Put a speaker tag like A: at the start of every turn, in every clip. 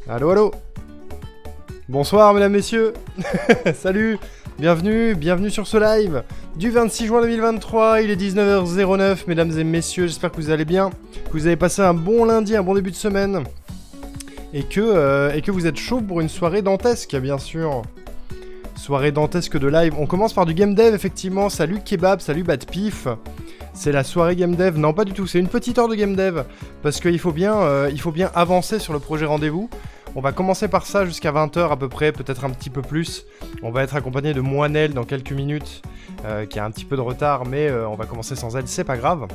A: Allô, allô. Bonsoir, mesdames, messieurs. Salut. Bienvenue sur ce live du 26 juin 2023. Il est 19h09, mesdames et messieurs. J'espère que vous allez bien, que vous avez passé un bon lundi, un bon début de semaine. Et que vous êtes chaud pour une soirée dantesque, bien sûr. Soirée dantesque de live. On commence par du game dev, effectivement. Salut Kebab, salut Bad Pif. C'est la soirée game dev. Non, pas du tout. C'est une petite heure de game dev. Parce qu'il faut bien avancer sur le projet rendez-vous. On va commencer par ça jusqu'à 20h à peu près, peut-être un petit peu plus. On va être accompagné de Moinel dans quelques minutes, qui a un petit peu de retard, mais on va commencer sans elle, c'est pas grave.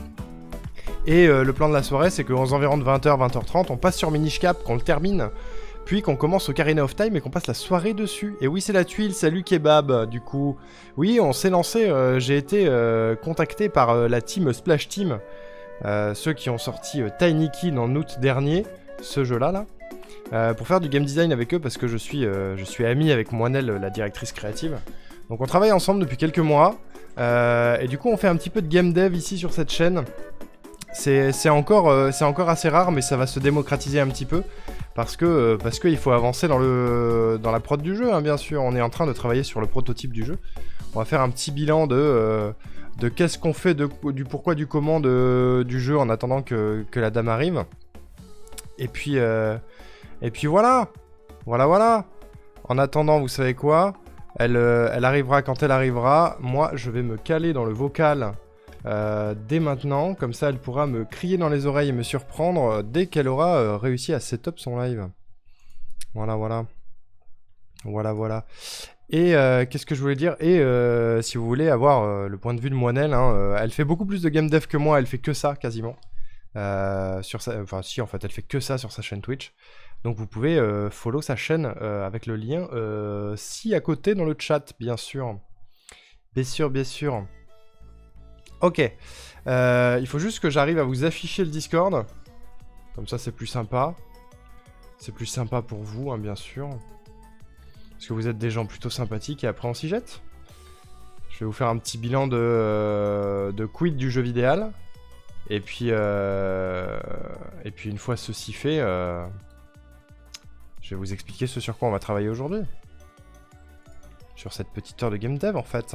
A: Et le plan de la soirée, c'est qu'aux environs de 20h, 20h30, on passe sur Minish Cap, qu'on le termine, puis qu'on commence au Ocarina of Time et qu'on passe la soirée dessus. Et oui, c'est la tuile, salut Kebab, du coup. Oui, on s'est lancé, j'ai été contacté par la team Splash Team, ceux qui ont sorti Tiny Kin en août dernier, ce jeu-là, pour faire du game design avec eux, parce que je suis ami avec Moinel, la directrice créative. Donc on travaille ensemble depuis quelques mois, et du coup on fait un petit peu de game dev ici sur cette chaîne. C'est encore assez rare, mais ça va se démocratiser un petit peu, parce que il faut avancer dans la prod du jeu, hein, bien sûr. On est en train de travailler sur le prototype du jeu. On va faire un petit bilan de qu'est-ce qu'on fait, du pourquoi, du comment du jeu en attendant que la dame arrive. Et puis voilà. En attendant, vous savez quoi, elle arrivera quand elle arrivera. Moi, je vais me caler dans le vocal dès maintenant. Comme ça, elle pourra me crier dans les oreilles et me surprendre dès qu'elle aura réussi à setup son live. Voilà. Et qu'est-ce que je voulais dire? Et si vous voulez avoir le point de vue de Moinel, hein, elle fait beaucoup plus de game dev que moi. Elle fait que ça, quasiment. Elle fait que ça sur sa chaîne Twitch. Donc vous pouvez follow sa chaîne avec le lien ci à côté dans le chat, bien sûr. Bien sûr. Ok. Il faut juste que j'arrive à vous afficher le Discord. Comme ça, c'est plus sympa. C'est plus sympa pour vous, hein, bien sûr. Parce que vous êtes des gens plutôt sympathiques et après on s'y jette. Je vais vous faire un petit bilan de quid du jeu vidéo. Et puis une fois ceci fait, je vais vous expliquer ce sur quoi on va travailler aujourd'hui. Sur cette petite heure de game dev, en fait.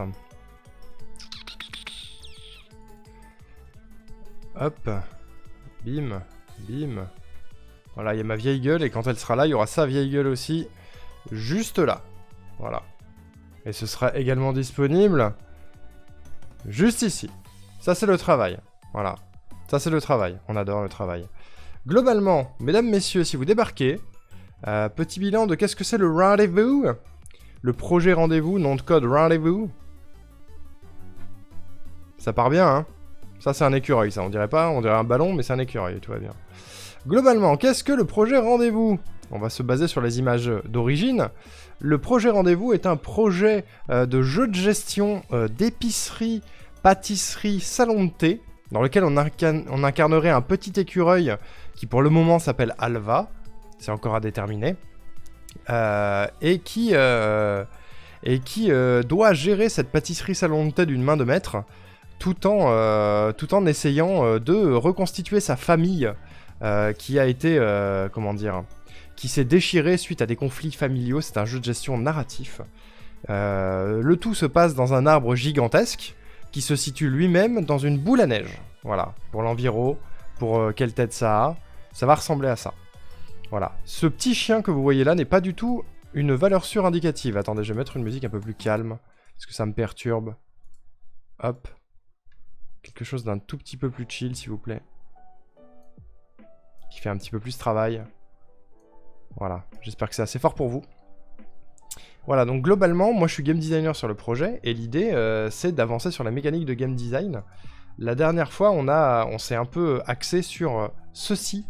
A: Hop. Bim. Voilà, il y a ma vieille gueule, et quand elle sera là, il y aura sa vieille gueule aussi. Juste là. Voilà. Et ce sera également disponible juste ici. Ça, c'est le travail. Voilà. Ça, c'est le travail. On adore le travail. Globalement, mesdames, messieurs, si vous débarquez, petit bilan de qu'est-ce que c'est le rendez-vous. Le projet rendez-vous, nom de code rendez-vous. Ça part bien, hein. Ça, c'est un écureuil, ça. On dirait un ballon, mais c'est un écureuil, tout va bien. Globalement, qu'est-ce que le projet rendez-vous? On va se baser sur les images d'origine. Le projet rendez-vous est un projet de jeu de gestion d'épicerie, pâtisserie, salon de thé, dans lequel on incarnerait un petit écureuil qui pour le moment s'appelle Alva, c'est encore à déterminer, et qui doit gérer cette pâtisserie salon de thé d'une main de maître, tout en essayant de reconstituer sa famille qui a été, qui s'est déchirée suite à des conflits familiaux. C'est un jeu de gestion narratif. Le tout se passe dans un arbre gigantesque, qui se situe lui-même dans une boule à neige. Voilà, pour l'environ, pour quelle tête ça va ressembler à ça. Voilà, ce petit chien que vous voyez là n'est pas du tout une valeur sûre indicative. Attendez, je vais mettre une musique un peu plus calme, parce que ça me perturbe. Hop. Quelque chose d'un tout petit peu plus chill, s'il vous plaît. Qui fait un petit peu plus travail. Voilà, j'espère que c'est assez fort pour vous. Voilà, donc globalement, moi je suis game designer sur le projet, et l'idée c'est d'avancer sur la mécanique de game design. La dernière fois, on s'est un peu axé sur ceci,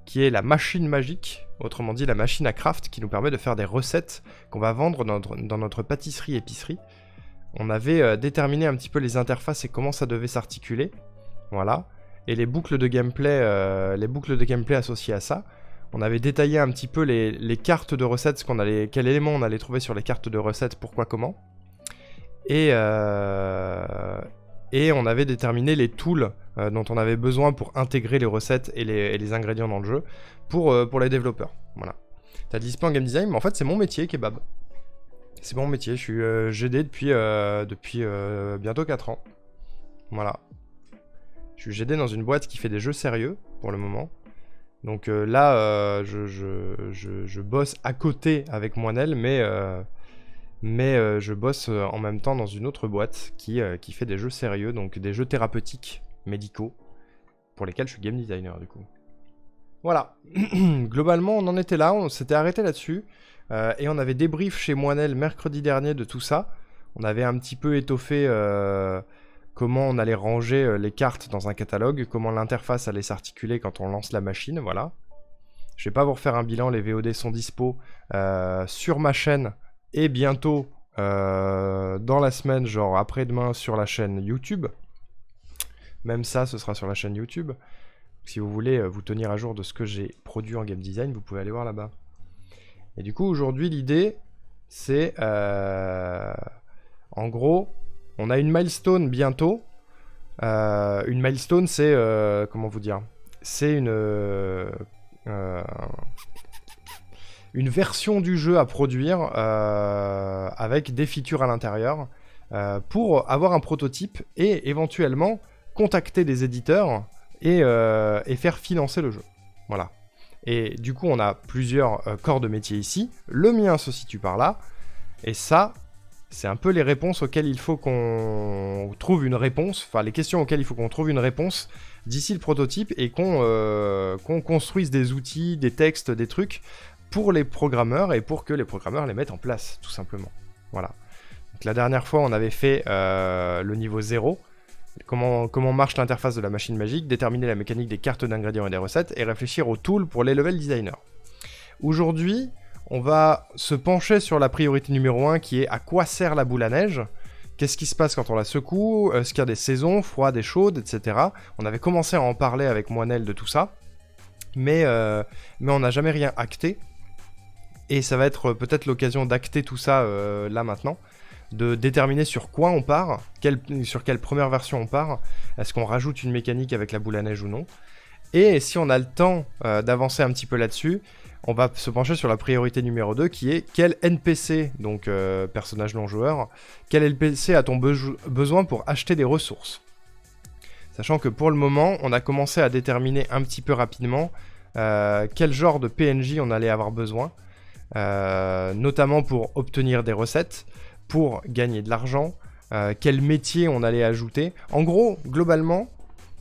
A: qui est la machine magique, autrement dit la machine à craft, qui nous permet de faire des recettes qu'on va vendre dans notre pâtisserie-épicerie. On avait déterminé un petit peu les interfaces et comment ça devait s'articuler, voilà, et les boucles de gameplay associées à ça. On avait détaillé un petit peu les cartes de recettes, quels éléments on allait trouver sur les cartes de recettes, pourquoi, comment. Et on avait déterminé les tools dont on avait besoin pour intégrer les recettes et les ingrédients dans le jeu pour les développeurs. Voilà. T'as de l'ISP en game design, mais en fait c'est mon métier, kebab. C'est mon métier, je suis GD depuis bientôt 4 ans. Voilà. Je suis GD dans une boîte qui fait des jeux sérieux, pour le moment. Donc là, je bosse à côté avec Moinel, mais je bosse en même temps dans une autre boîte qui fait des jeux sérieux, donc des jeux thérapeutiques, médicaux, pour lesquels je suis game designer du coup. Voilà. Globalement, on en était là, on s'était arrêté là-dessus. Et on avait débrief chez Moinel mercredi dernier de tout ça. On avait un petit peu étoffé comment on allait ranger les cartes dans un catalogue, comment l'interface allait s'articuler quand on lance la machine, voilà. Je vais pas vous refaire un bilan, les VOD sont dispo sur ma chaîne et bientôt dans la semaine, genre après-demain sur la chaîne YouTube. Même ça, ce sera sur la chaîne YouTube. Si vous voulez vous tenir à jour de ce que j'ai produit en game design, vous pouvez aller voir là-bas. Et du coup, aujourd'hui, l'idée, c'est... en gros, on a une milestone bientôt. Une milestone, c'est... comment vous dire? C'est une version du jeu à produire avec des features à l'intérieur pour avoir un prototype et éventuellement contacter des éditeurs et faire financer le jeu. Voilà. Et du coup, on a plusieurs corps de métier ici. Le mien se situe par là. Et ça, c'est un peu les réponses auxquelles il faut qu'on trouve une réponse. Enfin, les questions auxquelles il faut qu'on trouve une réponse d'ici le prototype et qu'on construise des outils, des textes, des trucs pour les programmeurs et pour que les programmeurs les mettent en place, tout simplement. Voilà. Donc, la dernière fois, on avait fait le niveau 0. Comment marche l'interface de la machine magique, déterminer la mécanique des cartes d'ingrédients et des recettes, et réfléchir aux tools pour les level designers. Aujourd'hui, on va se pencher sur la priorité numéro 1 qui est à quoi sert la boule à neige. Qu'est-ce qui se passe quand on la secoue? Est-ce qu'il y a des saisons, froides et chaudes, etc. On avait commencé à en parler avec Moinel de tout ça, mais on n'a jamais rien acté. Et ça va être peut-être l'occasion d'acter tout ça là maintenant. De déterminer sur quoi on part, sur quelle première version on part, est-ce qu'on rajoute une mécanique avec la boule à neige ou non. Et si on a le temps d'avancer un petit peu là-dessus, on va se pencher sur la priorité numéro 2 qui est quel NPC, donc personnage non joueur, quel NPC a-t-on besoin pour acheter des ressources. Sachant que pour le moment, on a commencé à déterminer un petit peu rapidement quel genre de PNJ on allait avoir besoin, notamment pour obtenir des recettes, pour gagner de l'argent, quel métier on allait ajouter. En gros, globalement,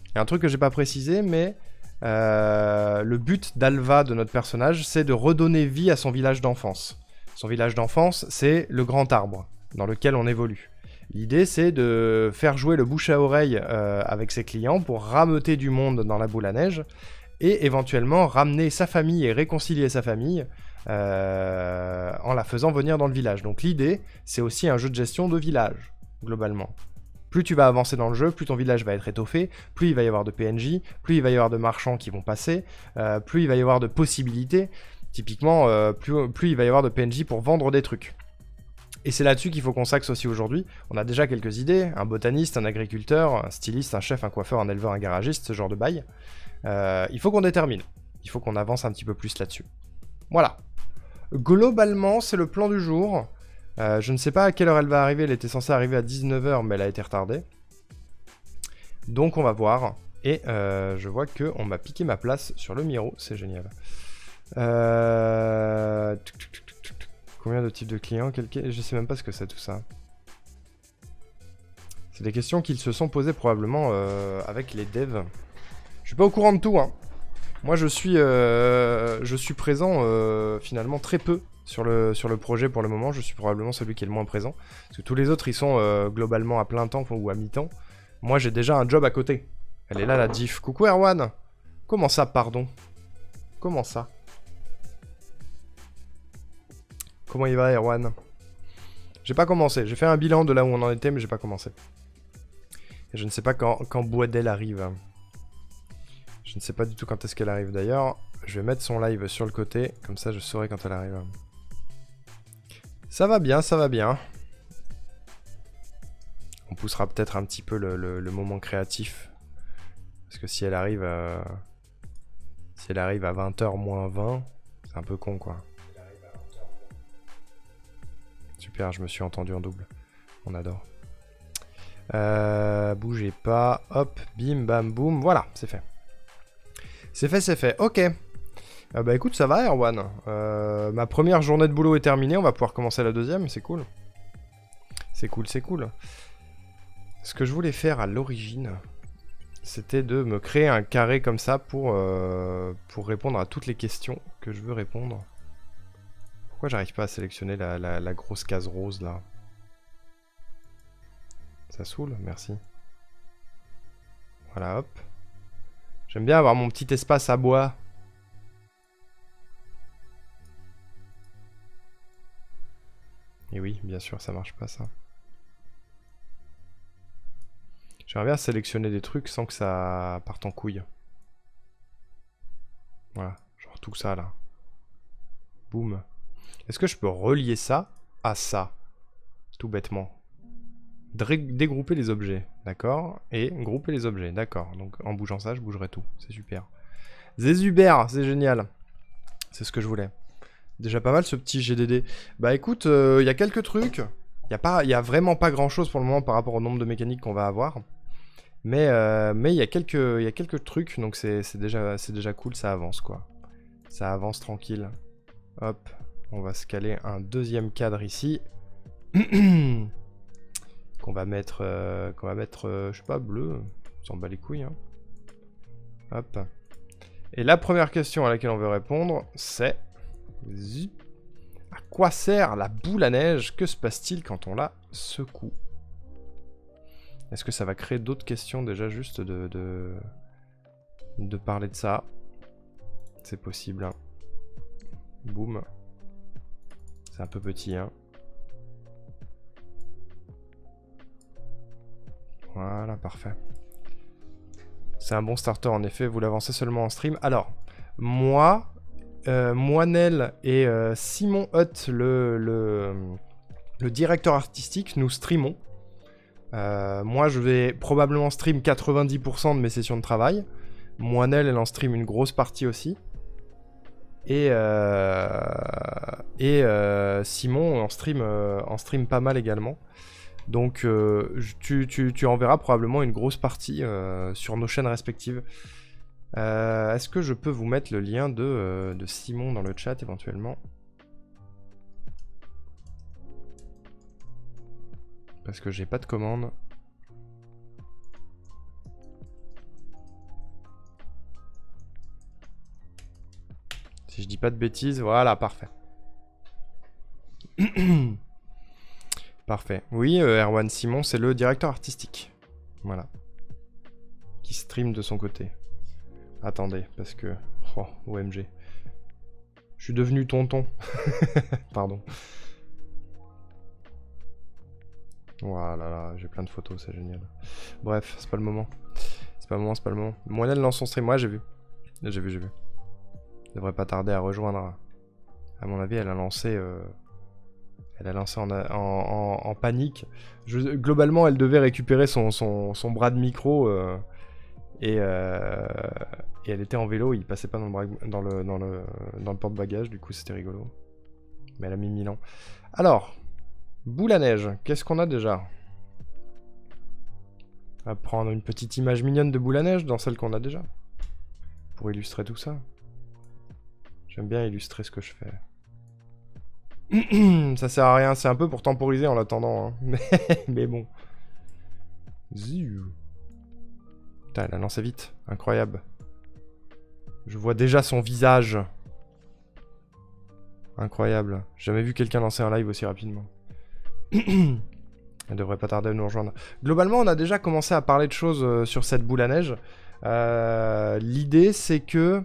A: il y a un truc que j'ai pas précisé, mais le but d'Alva, de notre personnage, c'est de redonner vie à son village d'enfance. Son village d'enfance, c'est le grand arbre dans lequel on évolue. L'idée, c'est de faire jouer le bouche à oreille avec ses clients pour rameuter du monde dans la boule à neige et éventuellement ramener sa famille et réconcilier sa famille en la faisant venir dans le village. Donc l'idée, c'est aussi un jeu de gestion de village, globalement. Plus tu vas avancer dans le jeu, plus ton village va être étoffé, plus il va y avoir de PNJ, plus il va y avoir de marchands qui vont passer, plus il va y avoir de possibilités. Typiquement, plus il va y avoir de PNJ pour vendre des trucs. Et c'est là-dessus qu'il faut qu'on s'axe aussi aujourd'hui. On a déjà quelques idées, un botaniste, un agriculteur, un styliste, un chef, un coiffeur, un éleveur, un garagiste, ce genre de bail. Il faut qu'on détermine, il faut qu'on avance un petit peu plus là-dessus. Voilà. Globalement, c'est le plan du jour. Je ne sais pas à quelle heure elle va arriver. Elle était censée arriver à 19h, mais elle a été retardée. Donc on va voir. Et je vois qu'on m'a piqué ma place sur le Miro. C'est génial. Combien de types de clients? Je sais même pas ce que c'est tout ça. C'est des questions qu'ils se sont posées probablement avec les devs. Je suis pas au courant de tout, hein. Moi, je suis présent finalement très peu sur le projet pour le moment. Je suis probablement celui qui est le moins présent. Parce que tous les autres, ils sont globalement à plein temps ou à mi-temps. Moi, j'ai déjà un job à côté. Elle est là, la diff. Coucou, Erwan. Comment ça, pardon? Comment ça? Comment il va, Erwan? J'ai pas commencé. J'ai fait un bilan de là où on en était, mais j'ai pas commencé. Et je ne sais pas quand Boisdel arrive. Je ne sais pas du tout quand est-ce qu'elle arrive d'ailleurs. Je vais mettre son live sur le côté, comme ça je saurai quand elle arrive. Ça va bien, ça va bien. On poussera peut-être un petit peu le moment créatif. Parce que si elle arrive à 20h moins 20, c'est un peu con quoi. Super, je me suis entendu en double. On adore. Bougez pas. Hop, bim, bam, boum. Voilà, c'est fait. C'est fait, c'est fait. Ok. Bah écoute, ça va, Erwan. Ma première journée de boulot est terminée. On va pouvoir commencer la deuxième. C'est cool. C'est cool, c'est cool. Ce que je voulais faire à l'origine, c'était de me créer un carré comme ça pour répondre à toutes les questions que je veux répondre. Pourquoi j'arrive pas à sélectionner la grosse case rose là? Ça saoule, merci. Voilà, hop. J'aime bien avoir mon petit espace à bois. Et oui, bien sûr, ça marche pas ça. J'aimerais bien sélectionner des trucs sans que ça parte en couille. Voilà, genre tout ça là. Boum. Est-ce que je peux relier ça à ça? Tout bêtement. Dégrouper les objets, d'accord? Et grouper les objets, d'accord. Donc en bougeant ça, je bougerai tout. C'est super. Zézuber, c'est génial. C'est ce que je voulais. Déjà pas mal ce petit GDD. Bah écoute, il y a quelques trucs. Il y a vraiment pas grand chose pour le moment par rapport au nombre de mécaniques qu'on va avoir. Mais il y a quelques trucs, donc c'est déjà cool, ça avance quoi. Ça avance tranquille. Hop, on va se caler un deuxième cadre ici. qu'on va mettre, je sais pas, bleu. On s'en bat les couilles. Hein. Hop. Et la première question à laquelle on veut répondre, c'est... À quoi sert la boule à neige? Que se passe-t-il quand on la secoue? Est-ce que ça va créer d'autres questions déjà juste de parler de ça? C'est possible. Hein. Boum. C'est un peu petit, hein. Voilà, parfait. C'est un bon starter en effet, vous l'avancez seulement en stream. Alors, moi, Moinel et Simon Hutt, le directeur artistique, nous streamons. Moi, je vais probablement stream 90% de mes sessions de travail. Moinel, elle en stream une grosse partie aussi. Et Simon en stream pas mal également. Donc tu en verras probablement une grosse partie sur nos chaînes respectives. Est-ce que je peux vous mettre le lien de Simon dans le chat éventuellement? Parce que j'ai pas de commande. Si je dis pas de bêtises, voilà, parfait. Parfait. Oui, Erwan Simon, c'est le directeur artistique. Voilà. Qui stream de son côté. Attendez, parce que... Oh, OMG. Je suis devenu tonton. Pardon. Voilà, là, j'ai plein de photos, c'est génial. Bref, c'est pas le moment. C'est pas le moment, c'est pas le moment. Moinel lance son stream, ouais, j'ai vu. J'ai vu. Devrait pas tarder à rejoindre. À mon avis, elle a lancé en panique. Globalement, elle devait récupérer son bras de micro et elle était en vélo. Il passait pas dans le porte-bagages. Du coup, c'était rigolo. Mais elle a mis 1000 ans. Alors, boule à neige. Qu'est-ce qu'on a déjà? On va prendre une petite image mignonne de boule à neige dans celle qu'on a déjà. Pour illustrer tout ça. J'aime bien illustrer ce que je fais. Ça sert à rien, c'est un peu pour temporiser en l'attendant. Hein. Mais bon. Putain, elle a lancé vite. Incroyable. Je vois déjà son visage. Incroyable. J'ai jamais vu quelqu'un lancer un live aussi rapidement. Elle devrait pas tarder à nous rejoindre. Globalement, on a déjà commencé à parler de choses sur cette boule à neige. L'idée, c'est que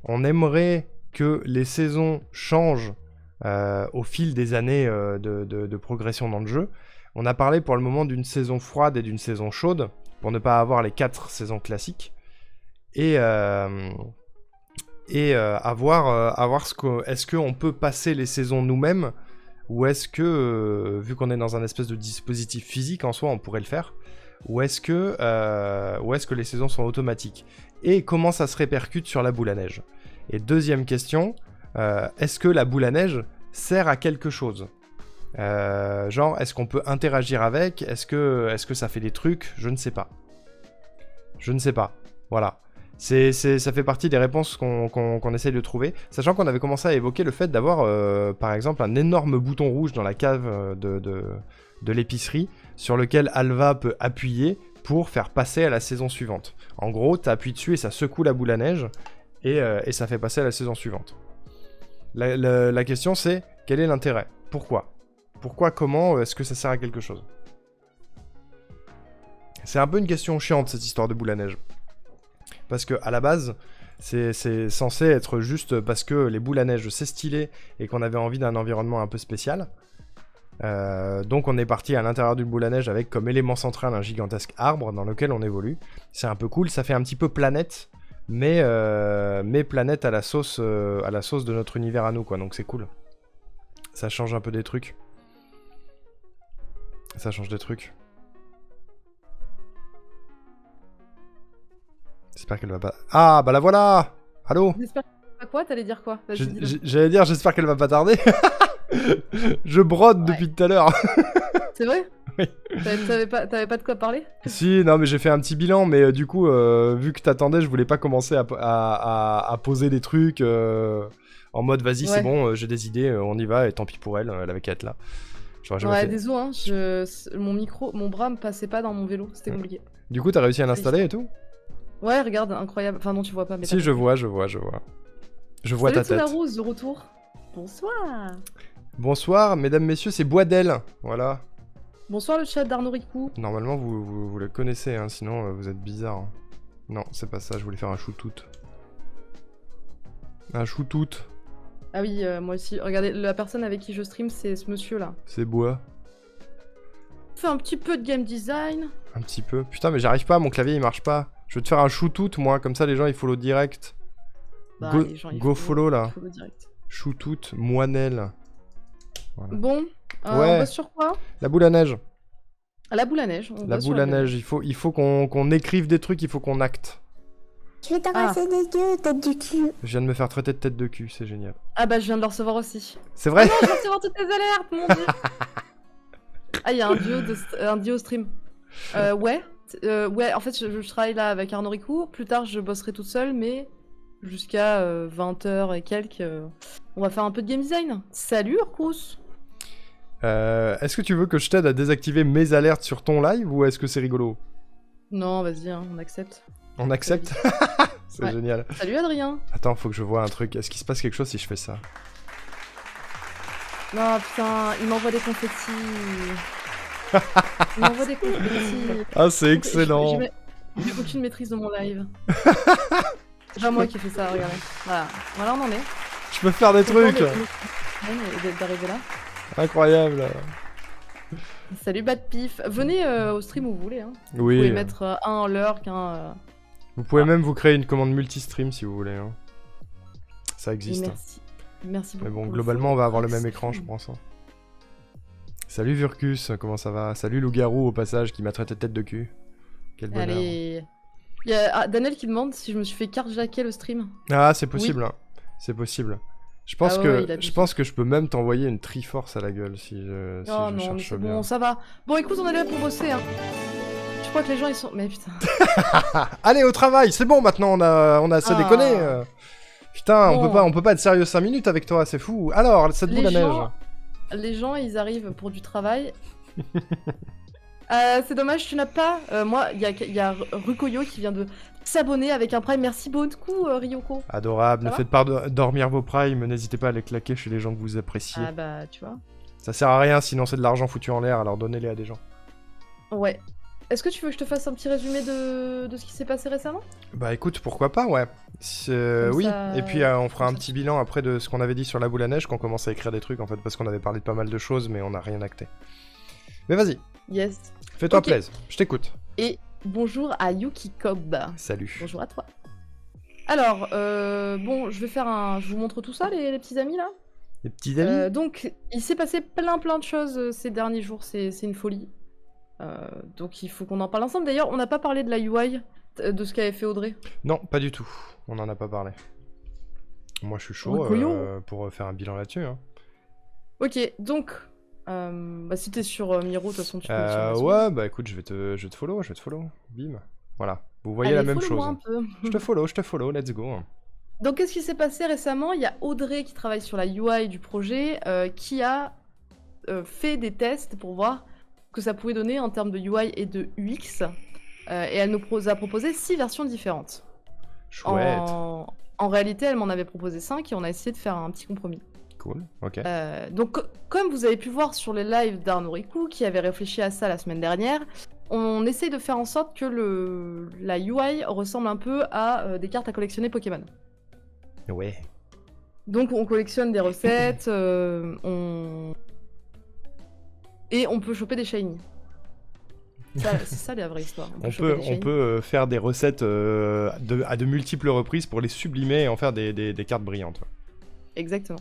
A: on aimerait que les saisons changent au fil des années de progression dans le jeu. On a parlé pour le moment d'une saison froide et d'une saison chaude, pour ne pas avoir les 4 saisons classiques. Et avoir est-ce qu'on peut passer les saisons nous-mêmes, ou est-ce que, vu qu'on est dans un espèce de dispositif physique en soi, on pourrait le faire, ou est-ce que les saisons sont automatiques? Et comment ça se répercute sur la boule à neige? Et deuxième question, est-ce que la boule à neige sert à quelque chose? Genre, est-ce qu'on peut interagir avec? Est-ce que ça fait des trucs? Je ne sais pas. Je ne sais pas. Voilà. Ça fait partie des réponses qu'on essaye de trouver. Sachant qu'on avait commencé à évoquer le fait d'avoir, par exemple, un énorme bouton rouge dans la cave de l'épicerie sur lequel Alva peut appuyer pour faire passer à la saison suivante. En gros, tu appuies dessus et ça secoue la boule à neige et ça fait passer à la saison suivante. La question c'est, quel est l'intérêt? Pourquoi? Pourquoi, comment, est-ce que ça sert à quelque chose? C'est un peu une question chiante cette histoire de boule à neige. Parce que à la base, c'est censé être juste parce que les boules à neige c'est stylé et qu'on avait envie d'un environnement un peu spécial. Donc on est parti à l'intérieur d'une boule à neige avec comme élément central un gigantesque arbre dans lequel on évolue. C'est un peu cool, ça fait un petit peu planète, mais planète à la sauce de notre univers à nous, quoi. Donc c'est cool. Ça change un peu des trucs. Ça change des trucs. J'espère qu'elle va pas... Ah, bah la voilà! Allô?
B: J'espère que quoi? T'allais dire quoi?
A: J'allais dire, j'espère qu'elle va pas tarder. Je brode depuis tout à l'heure.
B: C'est vrai?
A: Oui.
B: T'avais pas de quoi parler?
A: Si, non, mais j'ai fait un petit bilan, mais du coup, vu que t'attendais, je voulais pas commencer à poser des trucs en mode vas-y, c'est bon, j'ai des idées, on y va, et tant pis pour elle, elle avait qu'à être là.
B: Ouais, désolé, hein, mon bras me passait pas dans mon vélo, c'était compliqué.
A: Du coup, t'as réussi à l'installer et tout?
B: Ouais, regarde, incroyable. Enfin, non, tu vois pas, mais...
A: Si, je vois. Je vois ta tête.
B: Salut Rose, de retour. Bonsoir.
A: Bonsoir, mesdames, messieurs, c'est Boisdel. Voilà.
B: Bonsoir le chat d'Arnaud Ricou.
A: Normalement, vous le connaissez, hein, sinon vous êtes bizarre. Hein. Non, c'est pas ça, je voulais faire un choutout. Un choutout.
B: Ah oui, moi aussi. Regardez, la personne avec qui je stream, c'est ce monsieur-là.
A: C'est Bois.
B: Fais un petit peu de game design.
A: Un petit peu. Putain, mais j'arrive pas, mon clavier il marche pas. Je veux te faire un choutout, moi, comme ça les gens ils follow direct.
B: Bah,
A: go follow là.
B: Follow direct.
A: Choutout, moinelle. Voilà.
B: Bon,
A: ouais.
B: On bosse sur quoi?
A: La boule à neige.
B: La boule à neige.
A: La boule à neige, il faut qu'on écrive des trucs, il faut qu'on acte.
C: Je vais t'embrasser les yeux, tête du cul.
A: Je viens de me faire traiter de tête de cul, c'est génial.
B: Ah bah je viens de le recevoir aussi.
A: C'est vrai?
B: Ah non, je viens de recevoir toutes les alertes, mon dieu. Ah, il y a un duo stream. Ouais. Ouais, en fait, je travaille là avec Arnaud Ricourt. Plus tard, je bosserai toute seule, mais jusqu'à 20h et quelques, on va faire un peu de game design. Salut, Urkus.
A: Est-ce que tu veux que je t'aide à désactiver mes alertes sur ton live ou est-ce que c'est rigolo?
B: Non, vas-y, hein, on accepte.
A: On accepte? C'est génial.
B: Salut, Adrien.
A: Attends, faut que je vois un truc. Est-ce qu'il se passe quelque chose si je fais ça?
B: Non, putain, il m'envoie des confettis. Il m'envoie des confettis.
A: Ah, c'est excellent.
B: J'ai aucune maîtrise de mon live. C'est pas moi qui ai fait ça, regardez. Voilà, on en est.
A: Je peux faire des trucs.
B: D'arriver là.
A: Incroyable.
B: Salut Bad Pif. Venez au stream où vous voulez. Hein.
A: Oui.
B: Vous pouvez mettre un en lurk, un...
A: Vous pouvez même vous créer une commande multi-stream si vous voulez. Hein. Ça existe.
B: Merci. Merci beaucoup.
A: Mais bon, globalement, on va avoir le même écran, je pense. Hein. Salut Vircus, comment ça va? Salut Loup-Garou au passage qui m'a traité de tête de cul. Quel bonheur.
B: Allez. Il y a Daniel qui demande si je me suis fait carjacker le stream.
A: Ah, c'est possible. Oui. Hein. C'est possible. Je pense, je pense que je peux même t'envoyer une Triforce à la gueule si je, si je
B: non,
A: cherche
B: mais
A: bien.
B: Bon, ça va. Bon, écoute, on est là pour bosser. Hein. Je crois que les gens ils sont. Mais putain.
A: Allez au travail, c'est bon maintenant, on a assez déconné. Putain, bon. on peut pas être sérieux 5 minutes avec toi, c'est fou. Alors, cette boule à neige.
B: Les gens, ils arrivent pour du travail. C'est dommage, tu n'as pas. Moi, il y a Rukoyo qui vient de s'abonner avec un prime. Merci beaucoup, Ryoko.
A: Adorable. Ne faites pas dormir vos primes. N'hésitez pas à les claquer chez les gens que vous appréciez.
B: Ah bah, tu vois.
A: Ça sert à rien, sinon c'est de l'argent foutu en l'air. Alors donnez-les à des gens.
B: Ouais. Est-ce que tu veux que je te fasse un petit résumé de ce qui s'est passé récemment?
A: Bah écoute, pourquoi pas, ouais. Oui, ça... et puis on fera un petit bilan après de ce qu'on avait dit sur la boule à neige, qu'on commence à écrire des trucs en fait, parce qu'on avait parlé de pas mal de choses, mais on n'a rien acté. Mais vas-y.
B: Yes.
A: Fais-toi plaisir, je t'écoute.
B: Et bonjour à Yuki Kob.
A: Salut.
B: Bonjour à toi. Alors, bon, je vous montre tout ça, les petits amis là.
A: Les petits amis
B: donc, il s'est passé plein de choses ces derniers jours, c'est une folie. Donc il faut qu'on en parle ensemble. D'ailleurs, on n'a pas parlé de la UI, de ce qu'avait fait Audrey.
A: Non, pas du tout. On n'en a pas parlé. Moi, je suis chaud pour faire un bilan là-dessus. Hein.
B: Ok, donc, Bah, si t'es sur Miro, de toute façon, tu peux le sur
A: Ouais, bah écoute, je vais te follow, Bim. Voilà, vous voyez la même chose.
B: Un peu.
A: Je te follow, let's go.
B: Donc, qu'est-ce qui s'est passé récemment? Il y a Audrey qui travaille sur la UI du projet qui a fait des tests pour voir ce que ça pouvait donner en termes de UI et de UX. Et elle nous a proposé 6 versions différentes.
A: Chouette.
B: En réalité, elle m'en avait proposé 5 et on a essayé de faire un petit compromis.
A: Cool, ok.
B: Donc, comme vous avez pu voir sur les lives d'Arnaud Ricou, qui avait réfléchi à ça la semaine dernière, on essaye de faire en sorte que la UI ressemble un peu à des cartes à collectionner Pokémon.
A: Ouais.
B: Donc, on collectionne des recettes, et on peut choper des shiny. C'est ça la vraie histoire.
A: On peut faire des recettes à de multiples reprises pour les sublimer et en faire des cartes brillantes.
B: Exactement.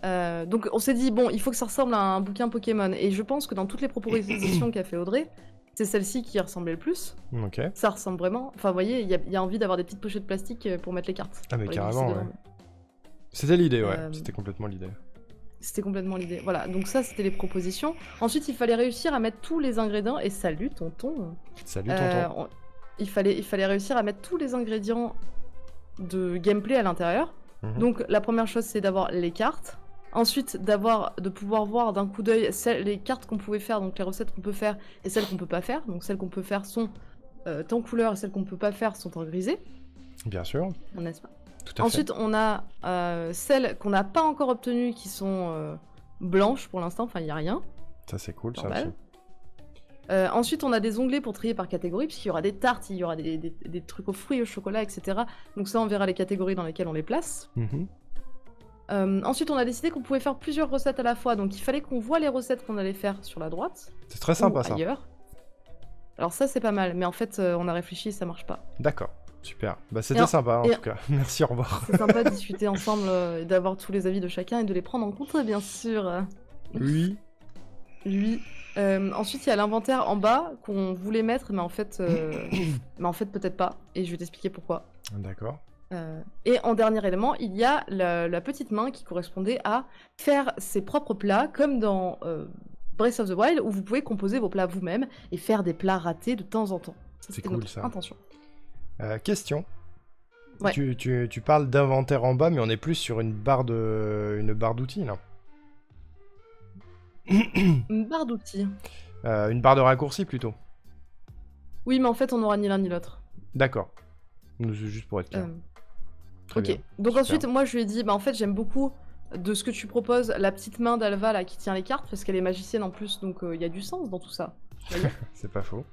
B: Donc on s'est dit, bon, il faut que ça ressemble à un bouquin Pokémon. Et je pense que dans toutes les propositions qu'a fait Audrey, c'est celle-ci qui ressemblait le plus.
A: Ok.
B: Ça ressemble vraiment. Enfin, vous voyez, il y a envie d'avoir des petites pochettes plastique pour mettre les cartes.
A: Ah mais
B: pour les
A: carrément,
B: glisser
A: ouais.
B: dedans.
A: C'était l'idée, ouais. C'était complètement l'idée.
B: C'était complètement l'idée. Voilà, donc ça, c'était les propositions. Ensuite, il fallait réussir à mettre tous les ingrédients. Et salut, tonton.
A: Salut, tonton.
B: Il fallait réussir à mettre tous les ingrédients de gameplay à l'intérieur. Donc, la première chose, c'est d'avoir les cartes. Ensuite, de pouvoir voir d'un coup d'œil les cartes qu'on pouvait faire, donc les recettes qu'on peut faire et celles qu'on peut pas faire. Donc, celles qu'on peut faire sont en couleur et celles qu'on peut pas faire sont en grisé.
A: Bien sûr.
B: N'est-ce pas?
A: Tout à
B: Ensuite,
A: fait.
B: on a celles qu'on n'a pas encore obtenues qui sont blanches pour l'instant, enfin, il n'y a rien.
A: Ça, c'est cool, ça
B: Normal.
A: aussi.
B: Ensuite, on a des onglets pour trier par catégorie, puisqu'il y aura des tartes, il y aura des trucs aux fruits, au chocolat, etc. Donc ça, on verra les catégories dans lesquelles on les place. Ensuite, on a décidé qu'on pouvait faire plusieurs recettes à la fois, donc il fallait qu'on voit les recettes qu'on allait faire sur la droite.
A: C'est très sympa,
B: ou
A: ça.
B: ailleurs. Alors ça, c'est pas mal, mais en fait, on a réfléchi, ça marche pas.
A: D'accord, super. Bah c'était sympa, en tout cas. Merci, au revoir.
B: C'est sympa de discuter ensemble, et d'avoir tous les avis de chacun, et de les prendre en compte, bien sûr.
A: Oui.
B: Ensuite, il y a l'inventaire en bas qu'on voulait mettre, mais en fait peut-être pas. Et je vais t'expliquer pourquoi.
A: D'accord.
B: Et en dernier élément, il y a la petite main qui correspondait à faire ses propres plats, comme dans Breath of the Wild, où vous pouvez composer vos plats vous-même et faire des plats ratés de temps en temps.
A: C'est cool, ça.
B: Intention.
A: Question.
B: Ouais.
A: Tu parles d'inventaire en bas, mais on est plus sur une barre d'outils, là.
B: Une barre d'outils.
A: Une barre de raccourci, plutôt.
B: Oui, mais en fait, on n'aura ni l'un ni l'autre.
A: D'accord. C'est juste pour être clair. Très
B: ok.
A: bien.
B: Donc
A: Super.
B: ensuite, moi, je lui ai dit, bah en fait, j'aime beaucoup de ce que tu proposes, la petite main d'Alva, là, qui tient les cartes, parce qu'elle est magicienne en plus, donc il y a du sens dans tout ça.
A: C'est pas faux.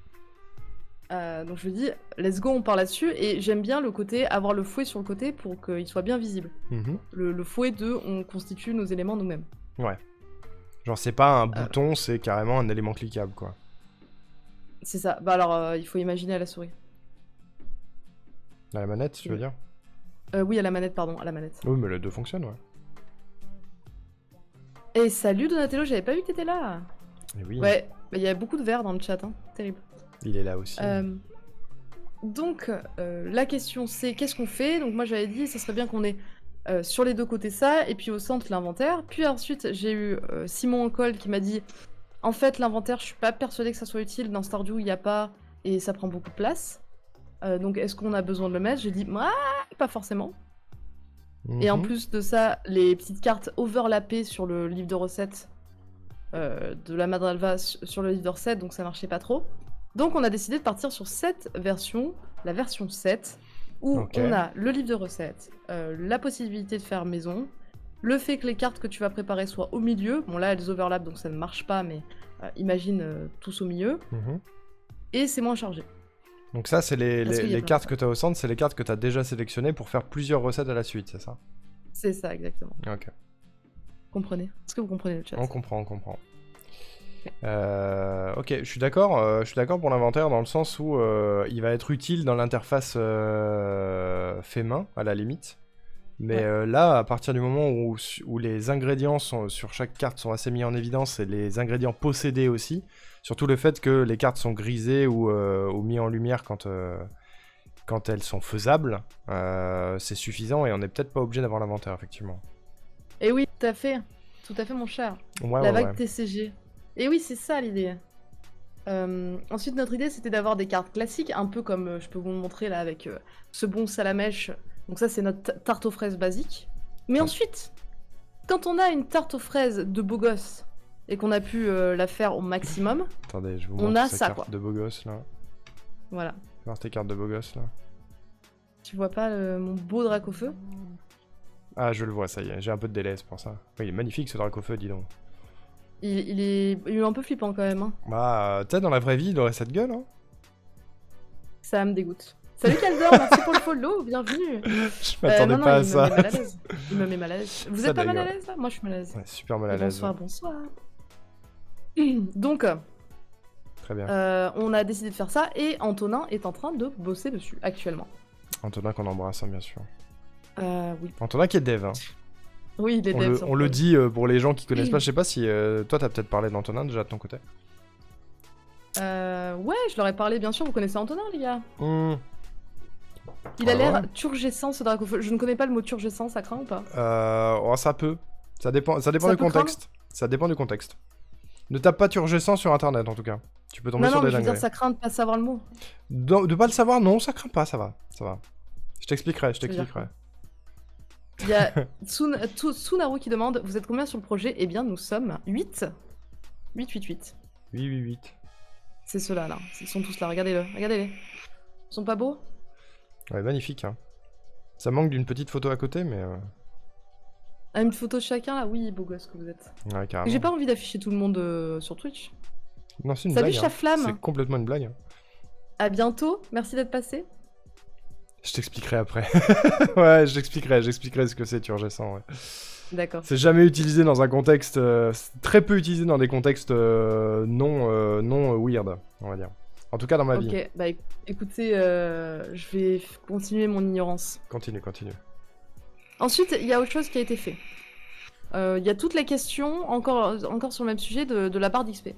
B: Donc je lui dis, let's go, on part là-dessus, et j'aime bien le côté, avoir le fouet sur le côté pour qu'il soit bien visible. Le fouet on constitue nos éléments nous-mêmes.
A: Ouais. Genre, c'est pas un bouton, c'est carrément un élément cliquable, quoi.
B: C'est ça. Bah alors, il faut imaginer à la souris.
A: À la manette, tu veux dire?
B: Oui, à la manette, pardon, à la manette.
A: Oui, mais les deux fonctionnent, ouais.
B: Et salut Donatello, j'avais pas vu que t'étais là.
A: Et oui.
B: Ouais, bah il y a beaucoup de verre dans le chat, hein. Terrible.
A: Il est là aussi.
B: Donc, la question c'est, qu'est-ce qu'on fait? Donc moi j'avais dit, ça serait bien qu'on ait sur les deux côtés ça, et puis au centre l'inventaire. Puis ensuite, j'ai eu Simon Encol qui m'a dit, en fait, l'inventaire, je suis pas persuadée que ça soit utile. Dans Stardew, il n'y a pas, et ça prend beaucoup de place. Donc est-ce qu'on a besoin de le mettre? J'ai dit, pas forcément. Et en plus de ça, les petites cartes overlappées sur le livre de recettes de la Madrelva sur le livre de recettes, donc ça marchait pas trop. Donc on a décidé de partir sur cette version, la version 7, où on a le livre de recettes, la possibilité de faire maison, le fait que les cartes que tu vas préparer soient au milieu, bon là elles overlappent donc ça ne marche pas, mais imagine tous au milieu, et c'est moins chargé.
A: Donc ça, c'est les cartes que tu as au centre, c'est les cartes que tu as déjà sélectionnées pour faire plusieurs recettes à la suite, c'est ça?
B: C'est ça, exactement.
A: Ok.
B: Comprenez? Est-ce que vous comprenez le chat?
A: On comprend. Ok, je suis d'accord pour l'inventaire dans le sens où il va être utile dans l'interface fait main, à la limite. Mais là, à partir du moment où les ingrédients sur chaque carte sont assez mis en évidence, et les ingrédients possédés aussi, surtout le fait que les cartes sont grisées ou mis en lumière quand elles sont faisables, c'est suffisant et on n'est peut-être pas obligé d'avoir l'inventaire, effectivement.
B: Et oui, tout tout à fait mon cher.
A: Ouais,
B: La
A: ouais,
B: vague
A: ouais.
B: TCG. Et oui, c'est ça l'idée. Ensuite, notre idée, c'était d'avoir des cartes classiques, un peu comme je peux vous le montrer là avec ce bon salamèche. Donc ça, c'est notre tarte aux fraises basique. Mais
A: Ah.
B: ensuite, quand on a une tarte aux fraises de beau gosse et qu'on a pu la faire au maximum,
A: Attendez, je vous
B: On
A: montre
B: a
A: sa
B: ça,
A: carte
B: quoi.
A: de beau gosse là.
B: voilà.
A: Fais voir tes cartes de beau gosse là.
B: Tu vois pas mon beau drac au feu?
A: Ah, je le vois, ça y est, j'ai un peu de délai, c'est pour ça. Ouais, il est magnifique ce drac au feu, dis donc.
B: Il est un peu flippant quand même. Hein.
A: Bah, tu sais, dans la vraie vie, il aurait cette gueule, hein.
B: Ça me dégoûte. Salut Calder, merci pour le follow, bienvenue.
A: Je m'attendais
B: non,
A: pas à
B: il
A: ça.
B: me met mal à l'aise. Il me met mal à l'aise. Vous
A: Ça,
B: êtes pas mal à
A: d'ailleurs.
B: l'aise là? Moi je suis mal à l'aise.
A: Ouais, super mal à
B: Et
A: l'aise.
B: bonsoir, bonsoir. Donc,
A: Très bien.
B: on a décidé de faire ça et Antonin est en train de bosser dessus actuellement.
A: Antonin qu'on embrasse, hein, bien sûr.
B: Oui.
A: Antonin qui est dev, hein.
B: Oui, il est dev.
A: On le dit pour les gens qui connaissent pas, je sais pas si toi t'as peut-être parlé d'Antonin déjà de ton côté.
B: Ouais, je leur ai parlé, bien sûr, vous connaissez Antonin, les gars. Il a
A: Ah
B: l'air
A: ouais.
B: turgescent ce dracofeu. Je ne connais pas le mot turgescent, ça craint ou pas?
A: Oh, ça peut. Ça dépend
B: Ça
A: du
B: peut
A: contexte. Ça dépend du contexte. Ne tape pas turgescent sur internet en tout cas. Tu peux tomber
B: Non,
A: sur
B: non, mais
A: des
B: je veux dire,
A: dingueries.
B: ça craint de pas savoir le mot.
A: De pas le savoir, non, ça craint pas, ça va. Ça va. Je t'expliquerai, je
B: veux dire
A: t'expliquerai.
B: Il y a Tsunaru qui demande, vous êtes combien sur le projet? Eh bien, nous sommes 8. 8, 8, 8.
A: 8.
B: C'est ceux-là, là. Ils sont tous là, regardez-le, regardez-les. Ils sont pas beaux?
A: Ouais, magnifique, hein. Ça manque d'une petite photo à côté, mais...
B: Ah, une photo de chacun, là? Oui, beau gosse que vous êtes.
A: Ouais, carrément.
B: J'ai pas envie d'afficher tout le monde sur Twitch.
A: Non, c'est une
B: Salut,
A: blague, hein.
B: Chaflamme.
A: C'est complètement une blague.
B: À bientôt, merci d'être passé.
A: Je t'expliquerai après. Ouais, j'expliquerai ce que c'est turgescent, ouais.
B: D'accord.
A: C'est jamais utilisé dans un contexte... c'est très peu utilisé dans des contextes non weird, on va dire. En tout cas dans ma vie.
B: Ok, bah écoutez, je vais continuer mon ignorance.
A: Continue.
B: Ensuite, il y a autre chose qui a été fait. Il y a toutes les questions, encore sur le même sujet, de la barre d'XP.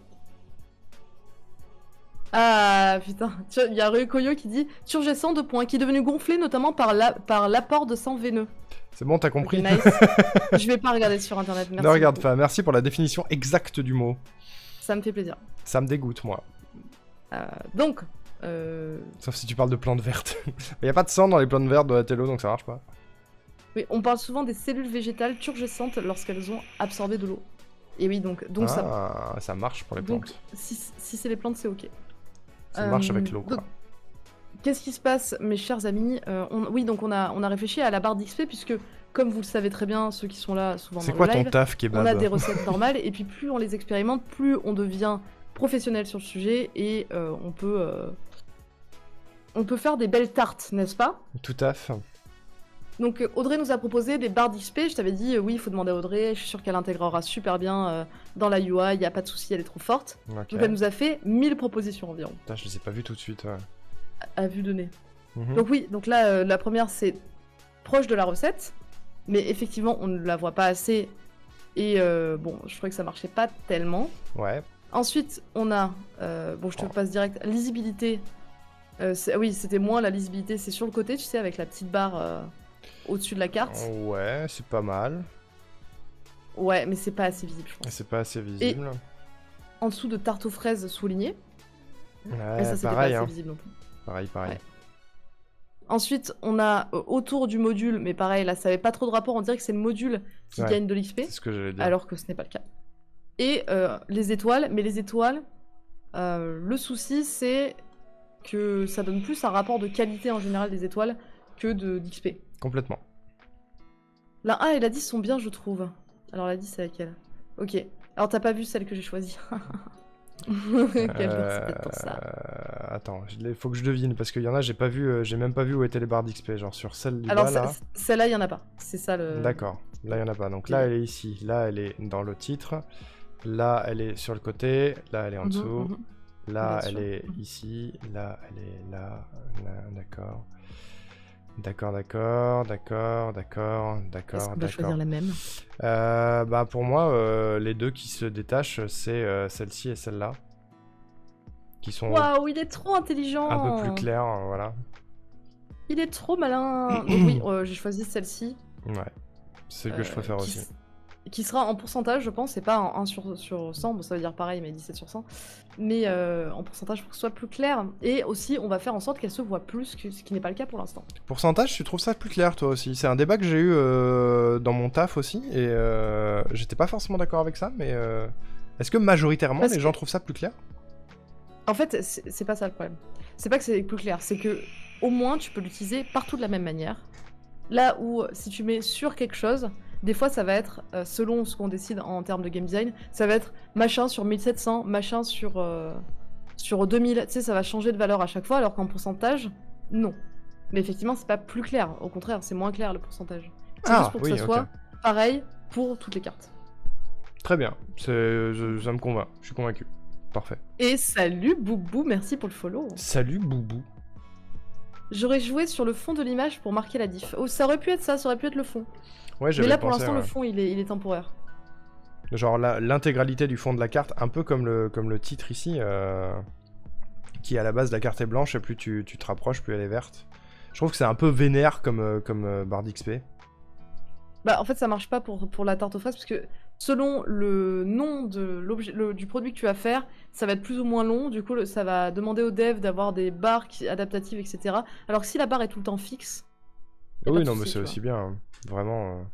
B: Ah putain, il y a Rukoyo qui dit turgescent 2 points, qui est devenu gonflé notamment par l'apport de sang veineux.
A: C'est bon, t'as
B: Ok,
A: compris?
B: nice. Je vais pas regarder sur internet, merci.
A: Ne regarde
B: beaucoup.
A: pas, merci pour la définition exacte du mot.
B: Ça me fait plaisir.
A: Ça me dégoûte, moi.
B: Donc,
A: Sauf si tu parles de plantes vertes. Il y a pas de sang dans les plantes vertes de la télo, donc ça marche pas.
B: oui, on parle souvent des cellules végétales turgescentes lorsqu'elles ont absorbé de l'eau. Et oui, donc ça va.
A: Ça marche pour les
B: Donc,
A: plantes.
B: si c'est les plantes, c'est ok.
A: Ça marche avec l'eau, quoi.
B: donc, qu'est-ce qui se passe, mes chers amis? Oui, donc on a réfléchi à la barre d'XP, puisque, comme vous le savez très bien, ceux qui sont là souvent
A: C'est
B: dans
A: quoi
B: le
A: ton
B: live,
A: taf, kebab?
B: on a des recettes normales, et puis plus on les expérimente, plus on devient professionnel sur le sujet, et on peut faire des belles tartes, n'est-ce pas?
A: Tout à fait.
B: Donc Audrey nous a proposé des barres d'XP, je t'avais dit oui, il faut demander à Audrey, je suis sûre qu'elle intégrera super bien dans la UI, il n'y a pas de souci, elle est trop forte.
A: Ok.
B: Donc elle nous a fait 1000 propositions environ,
A: Putain, je les ai pas vus tout de suite, ouais.
B: à vue de nez.
A: Mhm.
B: Donc oui, donc là, la première, c'est proche de la recette, mais effectivement, on ne la voit pas assez, et bon, je trouvais que ça marchait pas tellement.
A: Ouais.
B: Ensuite, on a, bon, je te passe direct, lisibilité. Oui, c'était moins la lisibilité, c'est sur le côté, tu sais, avec la petite barre au-dessus de la carte.
A: Ouais, c'est pas mal.
B: Ouais, mais c'est pas assez visible, je
A: Et
B: pense.
A: c'est pas assez visible.
B: En dessous de tarte aux fraises soulignées, mais
A: Ouais,
B: ça, c'était pas
A: pareil,
B: assez
A: hein.
B: visible non plus.
A: Pareil.
B: Ouais. Ensuite, on a autour du module, mais pareil, là, ça avait pas trop de rapport, on dirait que c'est le module qui
A: Ouais.
B: gagne de l'XP.
A: C'est ce que j'allais dire.
B: Alors que ce n'est pas le cas. Et les étoiles, mais les étoiles, le souci c'est que ça donne plus un rapport de qualité en général des étoiles que d'XP.
A: Complètement.
B: La 1 et la 10 sont bien, je trouve. Alors la 10 c'est laquelle? Ok. Alors t'as pas vu celle que j'ai choisie. C'est peut-être pour ça.
A: Attends, faut que je devine parce qu'il y en a, j'ai même pas vu où étaient les barres d'XP. Genre sur celle du
B: Alors
A: bas là.
B: celle-là, il y en a pas. C'est ça le.
A: D'accord, là il y en a pas. Donc là elle est ici, là elle est dans le titre, là elle est sur le côté, là elle est en dessous, là
B: Bien
A: elle
B: sûr.
A: est ici, là elle est là, d'accord. D'accord.
B: Est-ce qu'on va choisir la même?
A: Bah pour moi, les deux qui se détachent, c'est celle-ci et celle-là. Qui sont
B: Waouh, il est trop intelligent.
A: un peu plus claires, voilà.
B: Il est trop malin. Donc oui, j'ai choisi celle-ci.
A: Ouais, c'est ce que je préfère
B: qui
A: aussi.
B: qui sera en pourcentage, je pense, et pas en 1 sur 100, bon ça veut dire pareil, mais 17 sur 100, mais en pourcentage pour que ce soit plus clair, et aussi on va faire en sorte qu'elle se voit plus, ce qui n'est pas le cas pour l'instant.
A: Pourcentage, tu trouves ça plus clair toi aussi? C'est un débat que j'ai eu dans mon taf aussi, et j'étais pas forcément d'accord avec ça, mais est-ce que majoritairement
B: Parce
A: les
B: que-
A: gens trouvent ça plus clair?
B: En fait, c'est pas ça le problème. C'est pas que c'est plus clair, c'est que au moins tu peux l'utiliser partout de la même manière. Là où si tu mets sur quelque chose, des fois ça va être, selon ce qu'on décide en termes de game design, ça va être machin sur 1700, machin sur 2000, tu sais, ça va changer de valeur à chaque fois, alors qu'en pourcentage, non. Mais effectivement, c'est pas plus clair, au contraire, c'est moins clair le pourcentage. C'est juste pour que
A: oui,
B: ça
A: ok.
B: soit pareil pour toutes les cartes.
A: Très bien, ça me convainc, je suis convaincu. Parfait.
B: Et salut Boubou, merci pour le follow.
A: Salut Boubou.
B: J'aurais joué sur le fond de l'image pour marquer la diff. Oh, ça aurait pu être ça, ça aurait pu être le fond.
A: Ouais,
B: Mais
A: j'avais
B: là, pour
A: pensé,
B: l'instant,
A: ouais.
B: le fond, il est temporaire.
A: Genre l'intégralité du fond de la carte, un peu comme le titre ici, qui à la base la carte est blanche et plus tu te rapproches, plus elle est verte. Je trouve que c'est un peu vénère comme barre d'XP.
B: Bah, en fait, ça marche pas pour la tarte aux fraises, parce que selon le nom de l'objet, du produit que tu vas faire, ça va être plus ou moins long. Du coup, ça va demander aux devs d'avoir des barres adaptatives, etc. Alors que si la barre est tout le temps fixe, y a pas
A: Oui,
B: de
A: non, mais
B: souci,
A: c'est
B: tu
A: aussi bien, hein. Vraiment,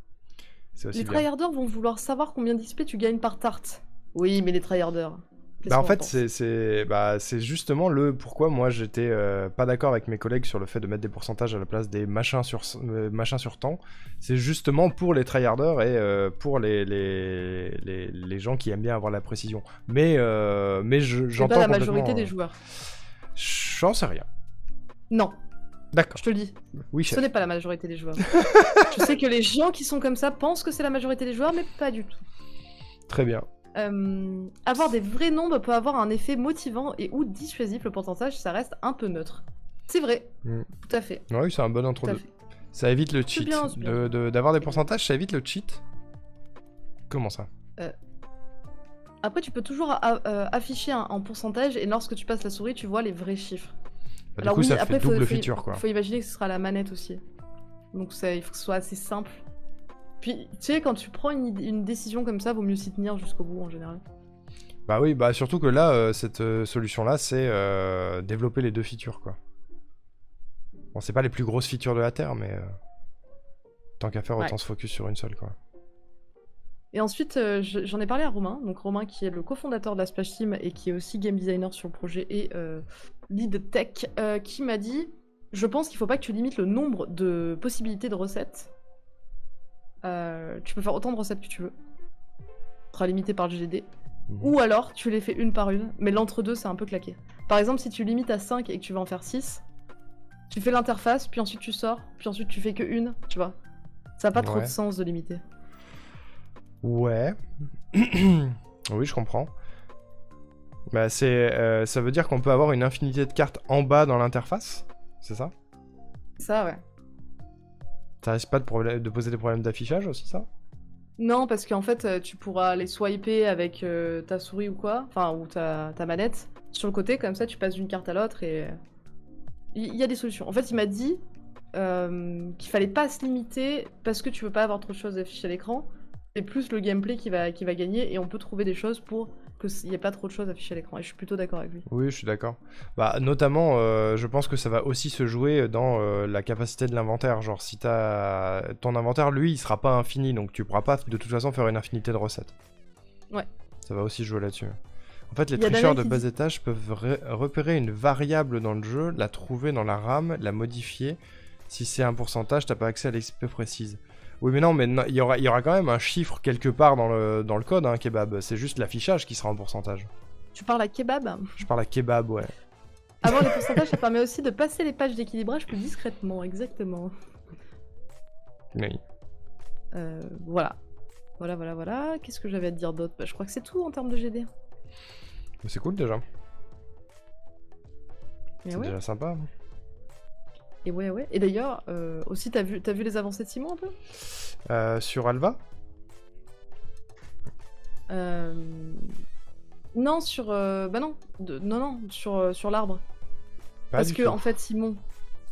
A: c'est aussi
B: les
A: bien.
B: tryharders vont vouloir savoir combien d'XP tu gagnes par tarte. Oui, mais les tryharders. qu'est-ce
A: Bah en
B: qu'on
A: fait,
B: pense
A: c'est justement le pourquoi moi j'étais pas d'accord avec mes collègues sur le fait de mettre des pourcentages à la place des machins sur temps. C'est justement pour les tryharders et pour les gens qui aiment bien avoir la précision. Mais
B: C'est
A: j'entends
B: pas la
A: complètement,
B: majorité des joueurs.
A: J'en sais rien.
B: Non,
A: D'accord.
B: je te le dis.
A: Oui,
B: Ce
A: chef.
B: n'est pas la majorité des joueurs. Je sais que les gens qui sont comme ça pensent que c'est la majorité des joueurs, mais pas du tout.
A: Très bien.
B: Avoir des vrais nombres peut avoir un effet motivant et ou dissuasif. Le pourcentage, ça reste un peu neutre. C'est vrai,
A: Mm.
B: tout à fait.
A: Oui, c'est un bon
B: Tout
A: intro.
B: à fait.
A: Ça évite le
B: C'est
A: cheat.
B: bien, c'est bien.
A: D'avoir des pourcentages, ça évite le cheat. Comment ça?
B: Après, tu peux toujours afficher en pourcentage et lorsque tu passes la souris, tu vois les vrais chiffres.
A: Bah, du coup, ça fait double feature, quoi.
B: Faut imaginer que ce sera la manette aussi. Donc il faut que ce soit assez simple. Puis, tu sais, quand tu prends une décision comme ça, vaut mieux s'y tenir jusqu'au bout en général.
A: Bah oui, bah surtout que là, cette solution-là, c'est développer les deux features, quoi. Bon, c'est pas les plus grosses features de la Terre, mais tant qu'à faire, autant
B: Ouais.
A: se focus sur une seule, quoi.
B: Et ensuite, j'en ai parlé à Romain, donc Romain qui est le cofondateur de la Splash Team et qui est aussi game designer sur le projet et lead tech, qui m'a dit je pense qu'il faut pas que tu limites le nombre de possibilités de recettes. Tu peux faire autant de recettes que tu veux. Tu seras limité par le GGD.
A: Mhm.
B: Ou alors, tu les fais une par une, mais l'entre-deux, c'est un peu claqué. Par exemple, si tu limites à 5 et que tu vas en faire 6, tu fais l'interface, puis ensuite tu sors, puis ensuite tu fais que une, tu vois. Ça n'a pas trop
A: Ouais.
B: de sens de limiter.
A: Ouais. Oui, je comprends. Bah ça veut dire qu'on peut avoir une infinité de cartes en bas dans l'interface? C'est ça?
B: Ça, ouais.
A: Ça risque pas de poser des problèmes d'affichage aussi, ça?
B: Non, parce qu'en fait, tu pourras les swiper avec ta souris ou quoi, enfin, ou ta manette, sur le côté, comme ça, tu passes d'une carte à l'autre et... Il y a des solutions. En fait, il m'a dit qu'il fallait pas se limiter parce que tu veux pas avoir trop de choses affichées à l'écran. C'est plus le gameplay qui va gagner et on peut trouver des choses pour qu'il n'y ait pas trop de choses affichées à l'écran. Et je suis plutôt d'accord avec lui.
A: Oui, je suis d'accord. Bah, notamment, je pense que ça va aussi se jouer dans la capacité de l'inventaire. Genre, si ton inventaire, lui, il sera pas infini, donc tu pourras pas de toute façon faire une infinité de recettes.
B: Ouais.
A: Ça va aussi jouer là-dessus. En fait, les
B: Il y a
A: tricheurs de
B: Daniel qui
A: bas
B: dit-
A: étage peuvent repérer une variable dans le jeu, la trouver dans la RAM, la modifier. Si c'est un pourcentage, t'as pas accès à l'XP précise. Oui, mais non, il y aura quand même un chiffre quelque part dans le code, hein, kebab. C'est juste l'affichage qui sera en pourcentage.
B: Tu parles à kebab.
A: Je parle à kebab, ouais.
B: Avoir les pourcentages, ça permet aussi de passer les pages d'équilibrage plus discrètement, exactement.
A: Oui.
B: Voilà. Voilà. Qu'est-ce que j'avais à te dire d'autre? Bah, je crois que c'est tout en termes de GD.
A: Mais c'est cool déjà.
B: Et
A: C'est
B: ouais.
A: déjà sympa.
B: Et ouais. Et d'ailleurs, aussi, t'as vu les avancées de Simon un peu?
A: Sur Alva?
B: Non, sur... bah non. Non, sur l'arbre.
A: Pas
B: Parce
A: du
B: que,
A: tout.
B: en fait, Simon,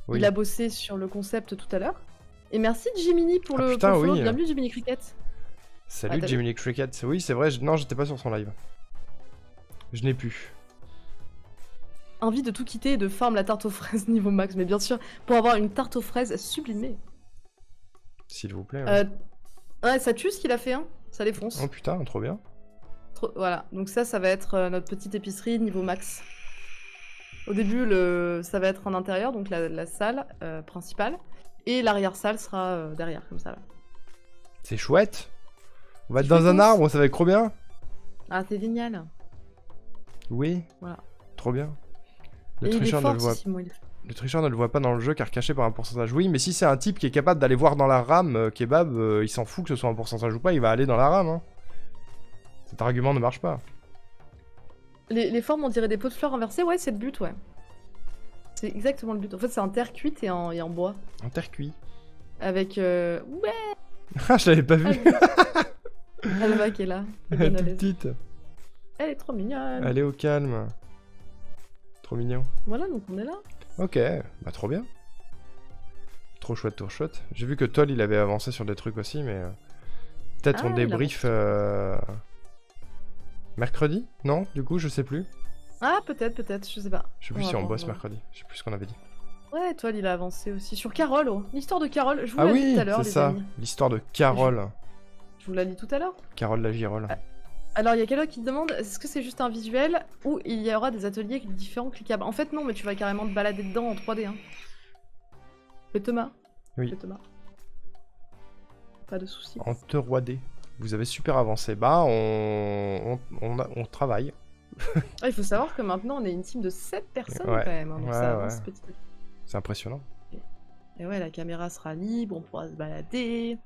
A: Oui.
B: il a bossé sur le concept tout à l'heure. Et merci Jiminy pour
A: Ah,
B: le
A: putain,
B: pour le follow.
A: oui.
B: Bienvenue Jiminy Cricket.
A: Salut
B: t'as
A: Jimmy Lee Cricket. Oui, c'est vrai, non, j'étais pas sur son live. Je n'ai pu.
B: Envie de tout quitter et de farm la tarte aux fraises niveau max, mais bien sûr, pour avoir une tarte aux fraises sublimée.
A: S'il vous plaît. Ouais.
B: Ouais, ça tue ce qu'il a fait, hein. Ça défonce.
A: Oh putain, trop bien.
B: Voilà, donc ça va être notre petite épicerie niveau max. Au début, ça va être en intérieur, donc la salle principale. Et l'arrière-salle sera derrière, comme ça. Là.
A: C'est chouette. On va être dans un arbre, ça va être trop bien.
B: Ah, c'est génial.
A: Oui.
B: Voilà.
A: Trop bien.
B: Et il est fort, Simon,
A: Le tricheur ne le voit pas dans le jeu car caché par un pourcentage. Oui, mais si c'est un type qui est capable d'aller voir dans la RAM, Kebab, il s'en fout que ce soit un pourcentage ou pas, il va aller dans la RAM. Hein. Cet argument ne marche pas.
B: Les formes, on dirait des pots de fleurs renversés, ouais, c'est le but, ouais. C'est exactement le but. En fait, c'est en terre cuite et en bois.
A: En terre cuite.
B: Avec... Ouais.
A: Ah, je l'avais pas vu.
B: Alva qui est là.
A: Elle est toute petite.
B: Elle est trop mignonne.
A: Elle est au calme. Trop mignon.
B: Voilà, donc on est là.
A: Ok, bah trop bien. Trop chouette, trop chouette. J'ai vu que Toll, il avait avancé sur des trucs aussi, mais... Peut-être on débrief... Mercredi? Non, du coup, je sais plus.
B: Ah, peut-être, je sais pas.
A: Je sais plus si on bosse mercredi. Je sais plus ce qu'on avait dit.
B: Ouais, Toll, il a avancé aussi. Sur Carole, oh. L'histoire de Carole, je vous la lis tout à l'heure, les amis.
A: L'histoire de Carole.
B: Je vous la lis tout à l'heure.
A: Carole la Girole.
B: Alors, il y a quelqu'un qui te demande, est-ce que c'est juste un visuel ou il y aura des ateliers avec différents cliquables? En fait, non, mais tu vas carrément te balader dedans en 3D. Hein. Le Thomas.
A: Oui.
B: Le Thomas. Pas de soucis.
A: En 3D. Vous avez super avancé. Bah, on travaille.
B: Il faut savoir que maintenant, on est une team de 7 personnes
A: ouais.
B: quand même. Hein, donc ça avance petit à petit.
A: C'est impressionnant.
B: Et ouais, la caméra sera libre, on pourra se balader.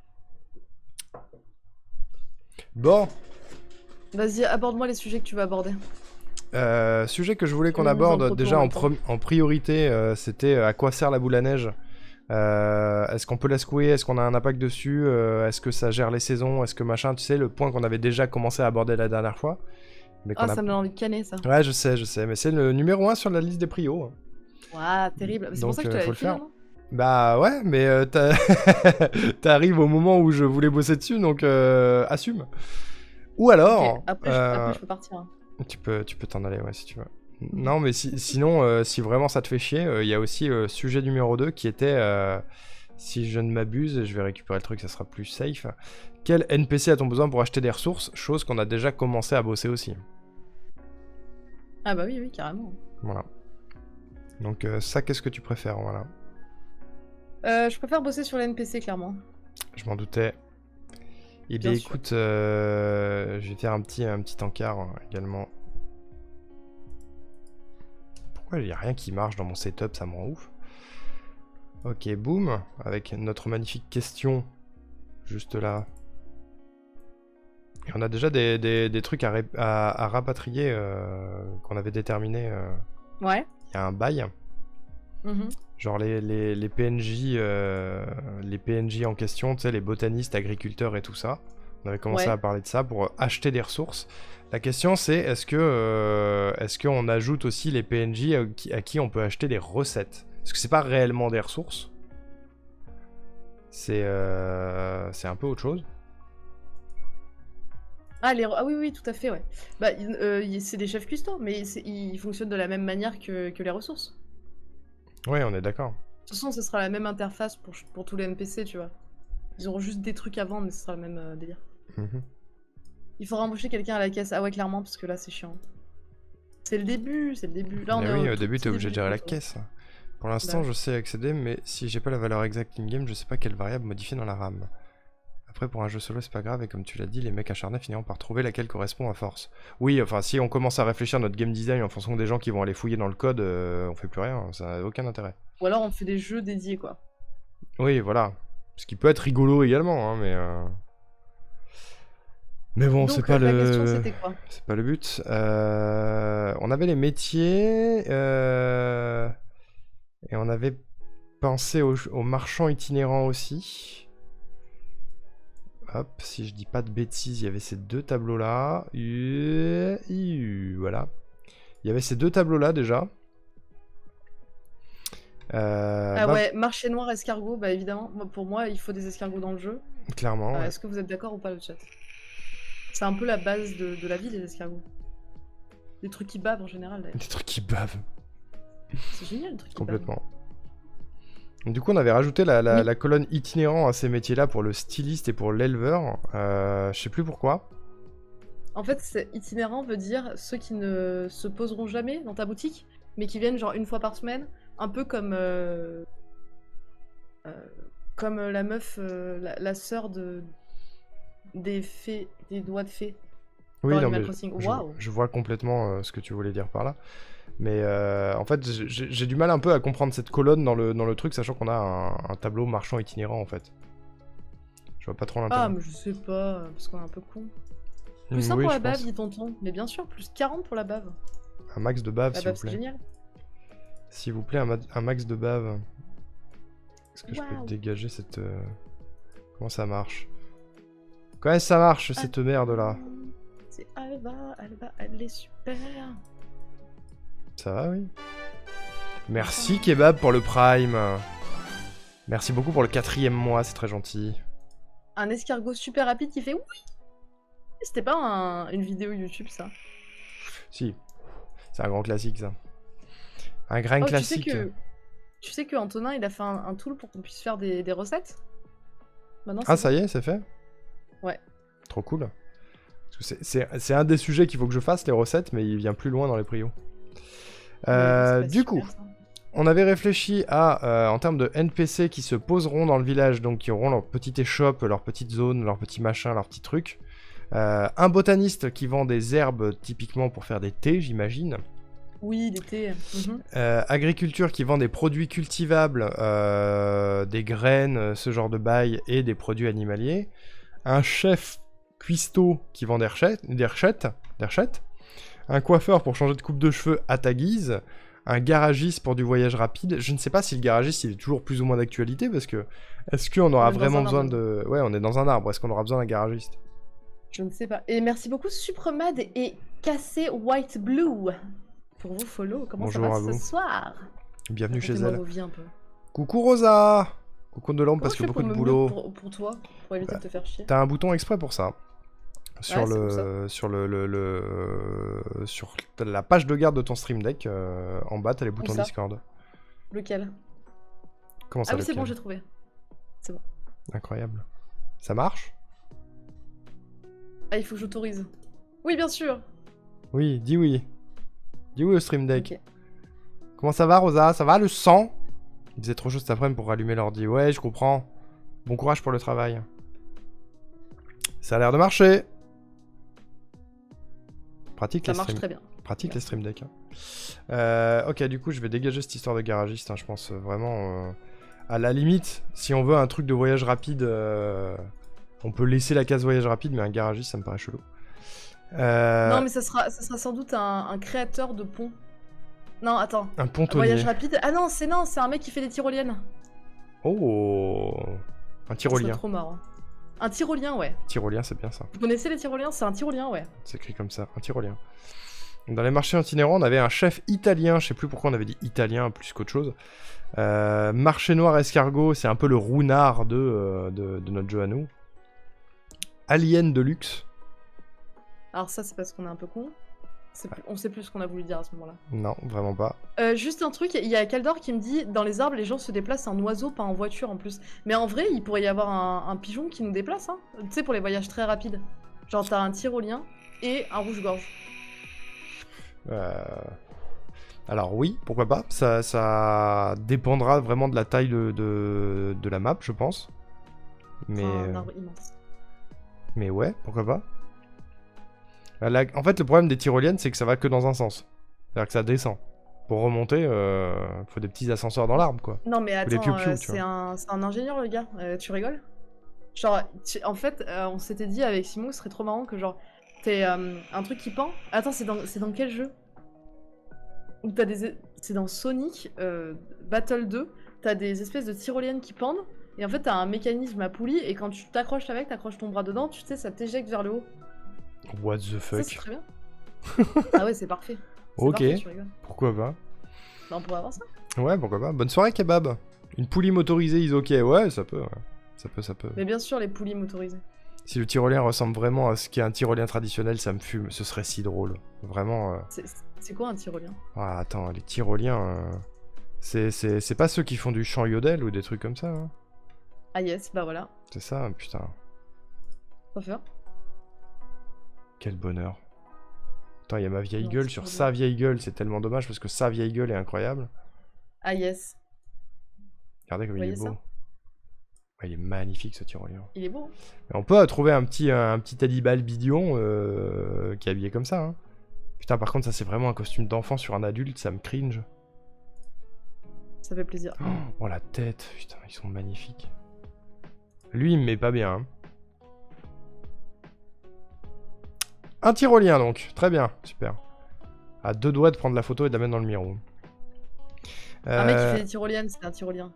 A: Bon.
B: Vas-y, aborde-moi les sujets que tu veux aborder.
A: Sujet que je voulais qu'on aborde déjà en priorité, c'était à quoi sert la boule à neige. Est-ce qu'on peut la secouer? Est-ce qu'on a un impact dessus? Est-ce que ça gère les saisons? Est-ce que machin? Tu sais, le point qu'on avait déjà commencé à aborder la dernière fois. Mais
B: ça me donne envie de canner, ça.
A: Ouais, je sais, mais c'est le numéro 1 sur la liste des prios.
B: Ouah, terrible. C'est pour ça que je te l'avais fait, non?
A: Bah ouais, mais t'arrives au moment où je voulais bosser dessus, donc assume. Ou alors...
B: Okay. Après, je peux partir. Hein.
A: Tu peux t'en aller, ouais, si tu veux. Non, mais sinon, si vraiment ça te fait chier, il y a aussi sujet numéro 2 qui était, si je ne m'abuse, je vais récupérer le truc, ça sera plus safe. Quel NPC a-t-on besoin pour acheter des ressources? Chose qu'on a déjà commencé à bosser aussi.
B: Ah bah oui, carrément.
A: Voilà. Donc ça, qu'est-ce que tu préfères, voilà.
B: Je préfère bosser sur les NPC, clairement.
A: Je m'en doutais. Eh bien, écoute, je vais faire un petit encart également. Pourquoi il n'y a rien qui marche dans mon setup, ça me rend ouf. Ok, boum, avec notre magnifique question, juste là. Et on a déjà des trucs à rapatrier qu'on avait déterminé.
B: Ouais.
A: Il y a un bail. Genre les PNJ, les PNJ en question, tu sais, les botanistes, agriculteurs et tout ça. On avait commencé à parler de ça pour acheter des ressources. La question c'est, est-ce qu'on ajoute aussi les PNJ à qui on peut acheter des recettes? Parce que c'est pas réellement des ressources. C'est un peu autre chose.
B: Ah oui, tout à fait, ouais. Bah, c'est des chefs cuistots, mais ils fonctionnent de la même manière que les ressources.
A: Ouais, on est d'accord.
B: De toute façon, ce sera la même interface pour tous les NPC, tu vois. Ils auront juste des trucs à vendre, mais ce sera le même délire. Il faudra embaucher quelqu'un à la caisse. Ah ouais, clairement, parce que là, c'est chiant. C'est le début. Là, on
A: oui, au début, t'es obligé de gérer la caisse. Pour l'instant, je sais accéder, mais si j'ai pas la valeur exacte in-game, je sais pas quelle variable modifier dans la RAM. Après, pour un jeu solo, c'est pas grave, et comme tu l'as dit, les mecs acharnés finiront par trouver laquelle correspond à force. Oui, enfin, si on commence à réfléchir à notre game design en fonction des gens qui vont aller fouiller dans le code, on fait plus rien, ça n'a aucun intérêt.
B: Ou alors on fait des jeux dédiés, quoi.
A: Oui, voilà. Ce qui peut être rigolo également, hein, mais bon, c'est pas
B: la question, c'était quoi?
A: C'est pas le but. On avait les métiers, et on avait pensé aux marchands itinérants aussi. Hop, si je dis pas de bêtises, il y avait ces deux tableaux-là. Voilà. Il y avait ces deux tableaux-là déjà.
B: Ouais, marché noir, escargot, bah évidemment. Pour moi, il faut des escargots dans le jeu.
A: Clairement.
B: Est-ce que vous êtes d'accord ou pas, le chat? C'est un peu la base de la vie, les escargots. Des trucs qui bavent en général, d'ailleurs.
A: Des trucs qui bavent.
B: C'est génial, les trucs qui bavent.
A: Complètement. Du coup, on avait rajouté la colonne itinérant à ces métiers-là pour le styliste et pour l'éleveur. Je sais plus pourquoi.
B: En fait, itinérant veut dire ceux qui ne se poseront jamais dans ta boutique, mais qui viennent genre une fois par semaine, un peu comme la meuf, la sœur des fées, des doigts de fée.
A: Oui,
B: dans
A: non,
B: Animal
A: mais
B: Crossing.
A: je,
B: Waouh.
A: je vois complètement ce que tu voulais dire par là. Mais en fait, j'ai du mal un peu à comprendre cette colonne dans le truc, sachant qu'on a un tableau marchand itinérant en fait. Je vois pas trop l'intérêt.
B: Ah, mais je sais pas, parce qu'on est un peu con. Plus 1
A: Oui,
B: pour
A: je
B: la bave,
A: pense.
B: dit tonton. Mais bien sûr, plus 40 pour la bave.
A: Un max de bave,
B: La
A: s'il vous
B: bave, c'est
A: plaît.
B: génial.
A: S'il vous plaît, un max de bave. Est-ce que je peux
B: Waouh.
A: dégager cette... Comment ça marche? Comment ça marche, cette merde là?
B: C'est Alba, elle est super.
A: Ça va, oui. Merci Kebab pour le Prime. Merci beaucoup pour le 4e mois, c'est très gentil.
B: Un escargot super rapide qui fait oui. C'était pas une vidéo YouTube, ça.
A: Si. C'est un grand classique, ça. Un grain classique.
B: Tu sais que Antonin, il a fait un tool pour qu'on puisse faire des recettes. Maintenant,
A: Ah, ça y est, c'est fait?
B: Ouais.
A: Trop cool. Parce que c'est un des sujets qu'il faut que je fasse, les recettes, mais il vient plus loin dans les prios. Du coup, on avait réfléchi à, en termes de NPC qui se poseront dans le village, donc qui auront leur petite échoppe, leur petite zone, leur petit machin, leur petit truc. Un botaniste qui vend des herbes typiquement pour faire des thés, j'imagine.
B: Oui, des thés.
A: Agriculture qui vend des produits cultivables, des graines, ce genre de bail, et des produits animaliers. Un chef cuistot qui vend des recettes. Un coiffeur pour changer de coupe de cheveux à ta guise. Un garagiste pour du voyage rapide. Je ne sais pas si le garagiste il est toujours plus ou moins d'actualité, parce que est-ce qu'on aura vraiment besoin de... Ouais, on est dans un arbre, est-ce qu'on aura besoin d'un garagiste?
B: Je ne sais pas. Et merci beaucoup Supremad et Cassé White Blue pour vos follow. Comment
A: Bonjour
B: ça
A: à
B: va
A: vous.
B: ce soir?
A: Bienvenue chez
B: Racontez-moi
A: elle.
B: vos vies un peu.
A: Coucou Rosa. Coucou de l'ombre
B: Comment
A: parce
B: tu
A: que
B: fais
A: beaucoup
B: pour
A: de
B: me
A: boulot.
B: mute pour toi, pour éviter de te faire chier?
A: T'as un bouton exprès pour ça. Sur
B: c'est pour
A: sur la page de garde de ton stream deck, en bas t'as les boutons
B: ça
A: Discord.
B: Lequel?
A: Comment ça
B: Ah oui, c'est
A: lequel
B: bon, j'ai trouvé. C'est bon.
A: Incroyable. Ça marche?
B: Ah, il faut que j'autorise. Oui, bien sûr.
A: Oui, dis oui. Dis oui au stream deck.
B: Ok.
A: Comment ça va Rosa? Ça va le sang? Il faisait trop chaud cet après-midi pour rallumer l'ordi. Ouais, je comprends. Bon courage pour le travail. Ça a l'air de marcher. Pratique
B: Ça
A: les
B: marche
A: stream...
B: très bien.
A: Pratique les stream decks. Hein. Ok, du coup, je vais dégager cette histoire de garagiste. Hein, je pense vraiment... à la limite, si on veut un truc de voyage rapide, on peut laisser la case voyage rapide, mais un garagiste, ça me paraît chelou.
B: Non, mais ça sera sans doute un créateur de pont. Non, attends.
A: Un pontonnier.
B: Voyage rapide. Ah non, c'est un mec qui fait des tyroliennes.
A: Oh, un
B: C'est
A: tyrolien.
B: trop marrant. Un tyrolien, ouais.
A: Tyrolien, c'est bien ça.
B: Vous connaissez les tyroliens? C'est un tyrolien, ouais.
A: C'est écrit comme ça, un tyrolien. Dans les marchés itinérants, on avait un chef italien, je sais plus pourquoi on avait dit italien plus qu'autre chose. Marché noir escargot, c'est un peu le rounard de notre jeu à nous. Alien de luxe.
B: Alors ça, c'est parce qu'on est un peu con. On sait plus ce qu'on a voulu dire à ce moment-là.
A: Non, vraiment pas.
B: Juste un truc, il y a Kaldor qui me dit dans les arbres, les gens se déplacent en oiseau, pas en voiture en plus. Mais en vrai, il pourrait y avoir un pigeon qui nous déplace, hein. Tu sais, pour les voyages très rapides. Genre, t'as un tyrolien et un rouge-gorge.
A: Alors oui, pourquoi pas. Ça dépendra vraiment de la taille de la map, je pense. Mais,
B: Un arbre immense.
A: mais ouais, pourquoi pas. En fait, le problème des tyroliennes, c'est que ça va que dans un sens. C'est-à-dire que ça descend. Pour remonter, faut des petits ascenseurs dans l'arbre, quoi.
B: Non mais
A: des
B: attends,
A: piou-piou, tu
B: c'est un ingénieur le gars, tu rigoles? Genre, en fait, on s'était dit avec Simon que ce serait trop marrant que genre, t'aies un truc qui pend. Attends, c'est dans quel jeu? Où t'as c'est dans Sonic Battle 2, t'as des espèces de tyroliennes qui pendent, et en fait t'as un mécanisme à poulie, et quand tu t'accroches avec, t'accroches ton bras dedans, tu sais, ça t'éjecte vers le haut.
A: What the
B: Ça, c'est
A: fuck.
B: très bien. Ah ouais, c'est parfait. C'est
A: Ok,
B: parfait, tu rigoles.
A: pourquoi pas.
B: Bah, on pourrait avoir ça.
A: Ouais, pourquoi pas. Bonne soirée, kebab. Une poulie motorisée is ok, ouais, ça peut. Ouais. Ça peut.
B: Mais bien sûr, les poulies motorisées.
A: Si le tyrolien ressemble vraiment à ce qu'est un tyrolien traditionnel, ça me fume. Ce serait si drôle. Vraiment.
B: C'est quoi un tyrolien?
A: Ah, attends, les tyroliens... C'est pas ceux qui font du chant yodel ou des trucs comme ça, hein.
B: Ah yes, bah voilà.
A: C'est ça, putain.
B: Pas faire.
A: Quel bonheur. Attends, il y a ma vieille
B: Non,
A: gueule
B: c'est
A: sur
B: pas
A: sa vieille gueule. C'est tellement dommage parce que sa vieille gueule est incroyable.
B: Ah yes.
A: Regardez comme
B: Vous
A: il est
B: voyez
A: beau.
B: ça?
A: Ouais, il est magnifique ce tyrolien.
B: Il est beau.
A: Et on peut trouver un petit Adibal Bidion qui est habillé comme ça. Hein. Putain, par contre, ça c'est vraiment un costume d'enfant sur un adulte, ça me cringe.
B: Ça fait plaisir.
A: Oh la tête, putain, ils sont magnifiques. Lui, il me met pas bien. Hein. Un tyrolien donc, très bien, super. À deux doigts de prendre la photo et de la mettre dans le miroir.
B: Un mec qui fait des tyroliennes, c'est un tyrolien.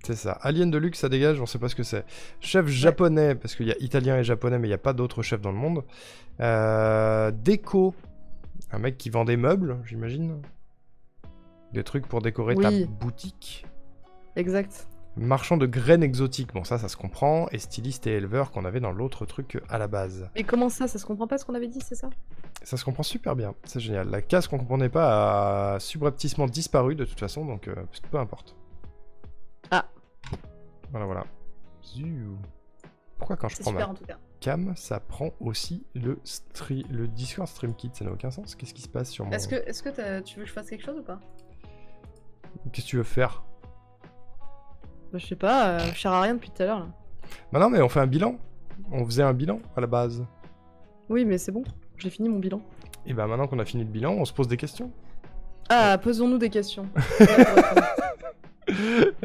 A: C'est ça. Alien de luxe, ça dégage, on sait pas ce que c'est. Chef japonais, parce qu'il y a italien et japonais, mais il n'y a pas d'autres chefs dans le monde. Déco. Un mec qui vend des meubles, j'imagine. Des trucs pour décorer ta boutique.
B: Exact.
A: Marchand de graines exotiques, bon ça se comprend. Et styliste et éleveur qu'on avait dans l'autre truc à la base.
B: Mais comment ça se comprend pas ce qu'on avait dit, c'est ça?
A: Ça se comprend super bien, c'est génial. La case qu'on comprenait pas a subrepticement disparu de toute façon, donc peu importe.
B: Ah.
A: Voilà. Ziou. Pourquoi quand je prends
B: super,
A: ma
B: en tout cas.
A: cam, ça prend aussi le Discord Stream Kit? Ça n'a aucun sens. Qu'est-ce qui se passe sur mon...
B: Est-ce que tu veux que je fasse quelque chose ou pas?
A: Qu'est-ce que tu veux faire?
B: Bah, je sais pas, je sers à rien depuis tout à l'heure là.
A: Bah non, mais on fait un bilan. On faisait un bilan à la base.
B: Oui, mais c'est bon, j'ai fini mon bilan.
A: Et bah maintenant qu'on a fini le bilan, on se pose des questions.
B: Ah, posons-nous des questions.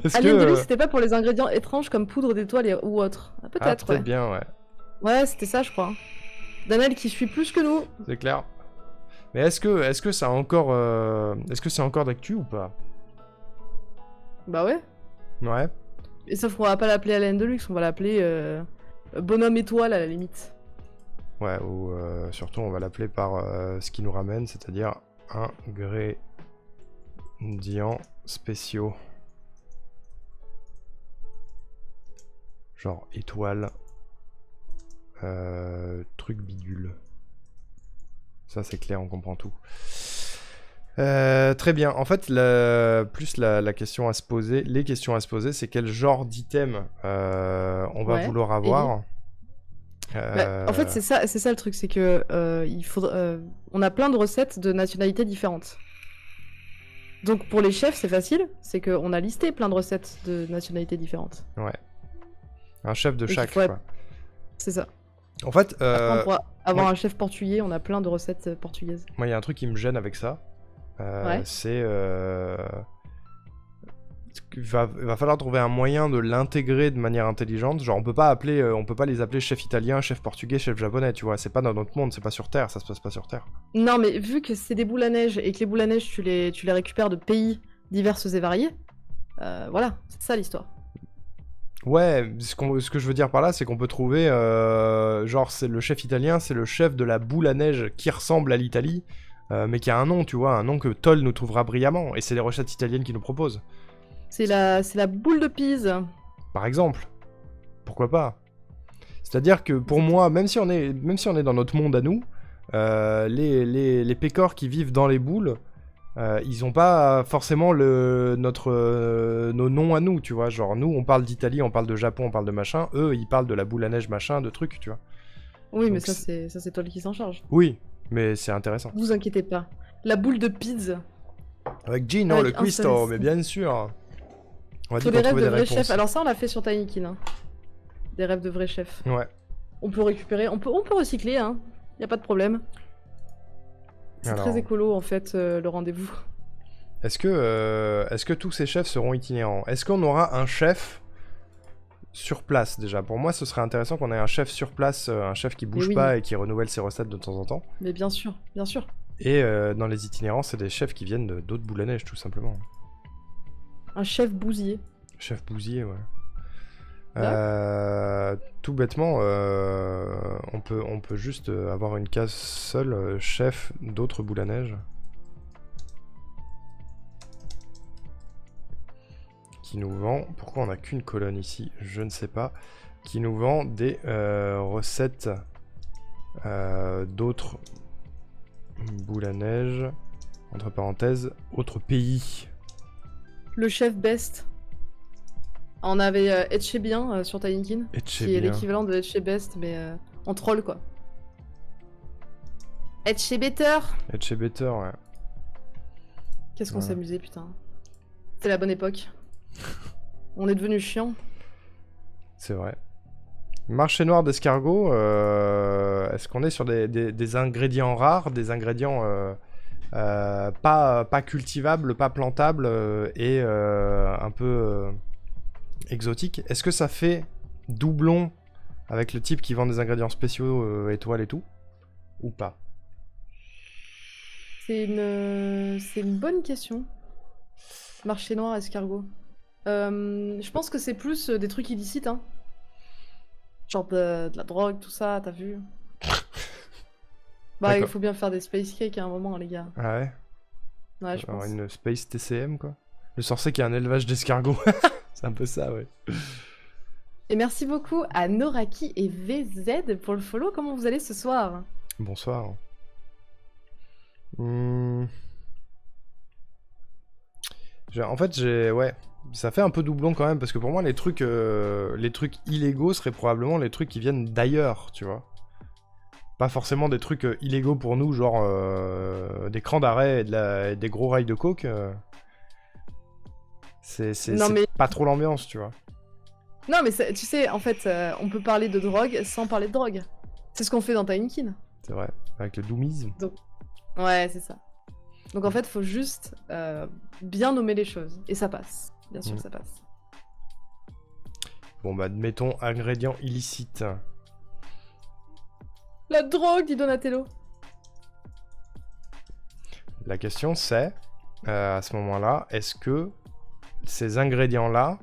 A: Est-ce
B: Alien
A: que...
B: de luxe, c'était pas pour les ingrédients étranges comme poudre d'étoiles ou autre? Ah, peut-être, ouais.
A: bien, ouais.
B: Ouais, c'était ça, je crois. Daniel qui suit plus que nous.
A: C'est clair. Mais est-ce que ça a encore... Est-ce que c'est encore d'actu ou pas?
B: Bah ouais.
A: Ouais.
B: Et sauf qu'on va pas l'appeler Alien de luxe, on va l'appeler Bonhomme étoile à la limite.
A: Ouais, ou surtout on va l'appeler par ce qui nous ramène, c'est-à-dire ingrédients spéciaux. Genre étoile, truc bidule. Ça c'est clair, on comprend tout. Très bien. En fait, la question à se poser, les questions à se poser, c'est quel genre d'item on va vouloir avoir.
B: Bah, en fait, c'est ça le truc, c'est que on a plein de recettes de nationalités différentes. Donc pour les chefs, c'est facile, c'est qu'on a listé plein de recettes de nationalités différentes.
A: Ouais. Un chef de chaque, quoi.
B: C'est ça.
A: En fait,
B: Après, on pourra avoir un chef portugais, on a plein de recettes portugaises.
A: Moi, il y a un truc qui me gêne avec ça. C'est... il va falloir trouver un moyen de l'intégrer de manière intelligente. Genre, on peut pas les appeler chef italien, chef portugais, chef japonais, tu vois. C'est pas dans notre monde, c'est pas sur Terre, ça se passe pas sur Terre.
B: Non, mais vu que c'est des boules à neige et que les boules à neige, tu les récupères de pays divers et variés, voilà, c'est ça l'histoire.
A: Ouais, ce que je veux dire par là, c'est qu'on peut trouver, genre, c'est le chef italien, c'est le chef de la boule à neige qui ressemble à l'Italie, mais qui a un nom, tu vois, un nom que Toll nous trouvera brillamment, et c'est les recettes italiennes qui nous proposent.
B: C'est la boule de Pise.
A: Par exemple. Pourquoi pas? C'est-à-dire que pour moi, même si on est dans notre monde à nous, les pécores qui vivent dans les boules, ils ont pas forcément nos noms à nous, tu vois. Genre, nous, on parle d'Italie, on parle de Japon, on parle de machin. Eux, ils parlent de la boule à neige, machin, de trucs, tu vois.
B: Oui, mais
A: donc,
B: ça, c'est toi qui s'en charge.
A: Oui, mais c'est intéressant.
B: Vous inquiétez pas. La boule de Pise.
A: Avec Gino, le cuistot, mais bien sûr. On va
B: dire qu'on trouvait des vrais chefs. Alors ça, on l'a fait sur Tinykin. Hein. Des rêves de vrais chefs.
A: Ouais.
B: On peut récupérer, on peut recycler, hein. Y a pas de problème. C'est très écolo, en fait, le rendez-vous.
A: Est-ce que tous ces chefs seront itinérants? Est-ce qu'on aura un chef sur place, déjà? Pour moi, ce serait intéressant qu'on ait un chef sur place, un chef qui bouge pas et qui renouvelle ses recettes de temps en temps.
B: Mais bien sûr, bien sûr.
A: Et dans les itinérants, c'est des chefs qui viennent d'autres boules à neige, tout simplement.
B: Un chef bousier.
A: Chef bousier, ouais. Tout bêtement, on peut juste avoir une case seule, chef d'autres boules à neige. Qui nous vend. Pourquoi on n'a qu'une colonne ici? Je ne sais pas. qui nous vend des recettes d'autres boules à neige, entre parenthèses, autres pays.
B: Le chef best. On avait Etchebien sur Tainkin, qui est l'équivalent de Etchebest, mais en troll quoi. Etchebetter.
A: Etchebetter, ouais.
B: Qu'est-ce qu'on
A: Ouais.
B: s'amusait, putain. C'est la bonne époque. On est devenu chiant.
A: C'est vrai. Marché noir d'escargot, est-ce qu'on est sur des ingrédients rares, des ingrédients pas cultivables, pas plantables et un peu exotiques? Est-ce que ça fait doublon avec le type qui vend des ingrédients spéciaux, étoiles et tout? Ou pas?
B: C'est une bonne question. Marché noir, escargot. Je pense que c'est plus des trucs illicites, hein. Genre de la drogue, tout ça, t'as vu? Bah, il
A: D'accord.
B: faut bien faire des space cakes à un moment, les gars.
A: Ah ouais?
B: Ouais, je
A: Alors,
B: pense.
A: une Space TCM, quoi. Le sorcier qui a un élevage d'escargots. C'est un peu ça, ouais.
B: Et merci beaucoup à Noraki et VZ pour le follow. Comment vous allez ce soir?
A: Bonsoir. En fait, ouais, ça fait un peu doublon quand même parce que pour moi, les trucs illégaux seraient probablement les trucs qui viennent d'ailleurs, tu vois. Pas forcément des trucs illégaux pour nous, genre des crans d'arrêt et des gros rails de coke. C'est
B: Non, mais-
A: pas trop l'ambiance, tu vois.
B: Non, mais tu sais, en fait, on peut parler de drogue sans parler de drogue. C'est ce qu'on fait dans Tainkin.
A: C'est vrai, avec le doomisme.
B: Ouais, c'est ça. Donc en fait, faut juste bien nommer les choses. Et ça passe. Bien sûr,
A: Mm.
B: ça passe.
A: Bon, bah, admettons ingrédients illicites.
B: La drogue, dit Donatello.
A: La question c'est, à ce moment-là, est-ce que ces ingrédients-là,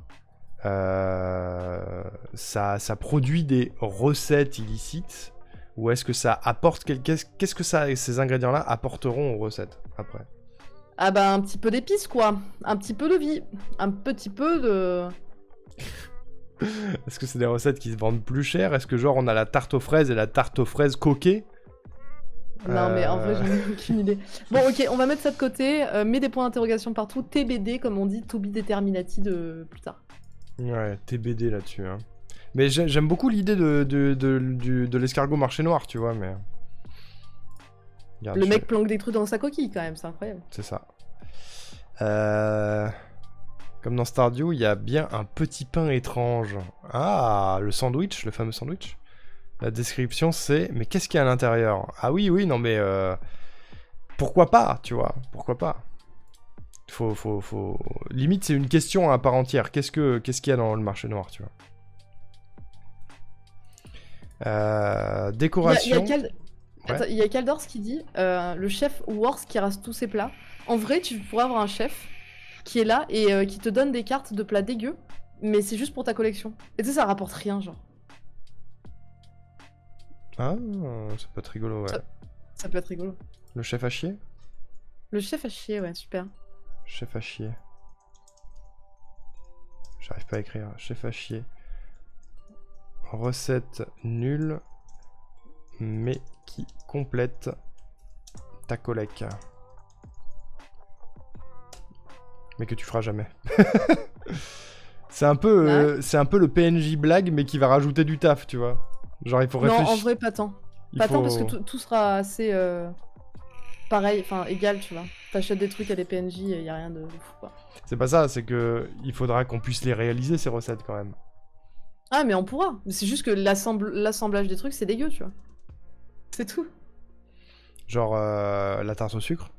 A: ça produit des recettes illicites ou est-ce que ça apporte qu'est-ce que ces ingrédients-là apporteront aux recettes après?
B: Ah bah un petit peu d'épices, quoi. Un petit peu de vie. Un petit peu de...
A: Est-ce que c'est des recettes qui se vendent plus cher? Est-ce que genre on a la tarte aux fraises et la tarte aux fraises coquée?
B: Non, mais en vrai, j'en ai aucune idée. Bon, ok, on va mettre ça de côté. Mets des points d'interrogation partout. TBD, comme on dit, to be determinati de plus tard.
A: Ouais, TBD là-dessus. Hein. Mais j'aime beaucoup l'idée de l'escargot marché noir, tu vois, mais... Regarde,
B: Le mec planque des trucs dans sa coquille, quand même, c'est incroyable.
A: C'est ça. Comme dans Stardew, il y a bien un petit pain étrange. Ah, le sandwich, le fameux sandwich. La description, c'est... Mais qu'est-ce qu'il y a à l'intérieur? Ah oui, non, mais... Pourquoi pas, tu vois? Pourquoi pas? Faut... Limite, c'est une question à part entière. Qu'est-ce qu'il y a dans le marché noir, tu vois? Décoration...
B: Attends, il y a Kaldors qui dit le chef Wars qui rase tous ses plats. En vrai, tu pourrais avoir un chef qui est là et qui te donne des cartes de plats dégueux, mais c'est juste pour ta collection. Et tu sais, ça rapporte rien, genre.
A: Ah, ça peut être rigolo, ouais.
B: Ça peut être rigolo.
A: Le chef à chier?
B: Le chef à chier, ouais, super.
A: Chef à chier. J'arrive pas à écrire. Chef à chier. Recette nulle, mais qui complète ta collecte. Mais que tu feras jamais. C'est un peu le PNJ blague, mais qui va rajouter du taf, tu vois. Genre, il faut réfléchir.
B: Non, en vrai, pas tant. Pas tant parce que tout sera assez pareil, enfin égal, tu vois. T'achètes des trucs à des PNJ et y a rien de fou, quoi.
A: C'est pas ça, c'est que il faudra qu'on puisse les réaliser, ces recettes, quand même.
B: Ah, mais on pourra. Mais c'est juste que l'assemblage des trucs, c'est dégueu, tu vois. C'est tout.
A: Genre, la tarte au sucre.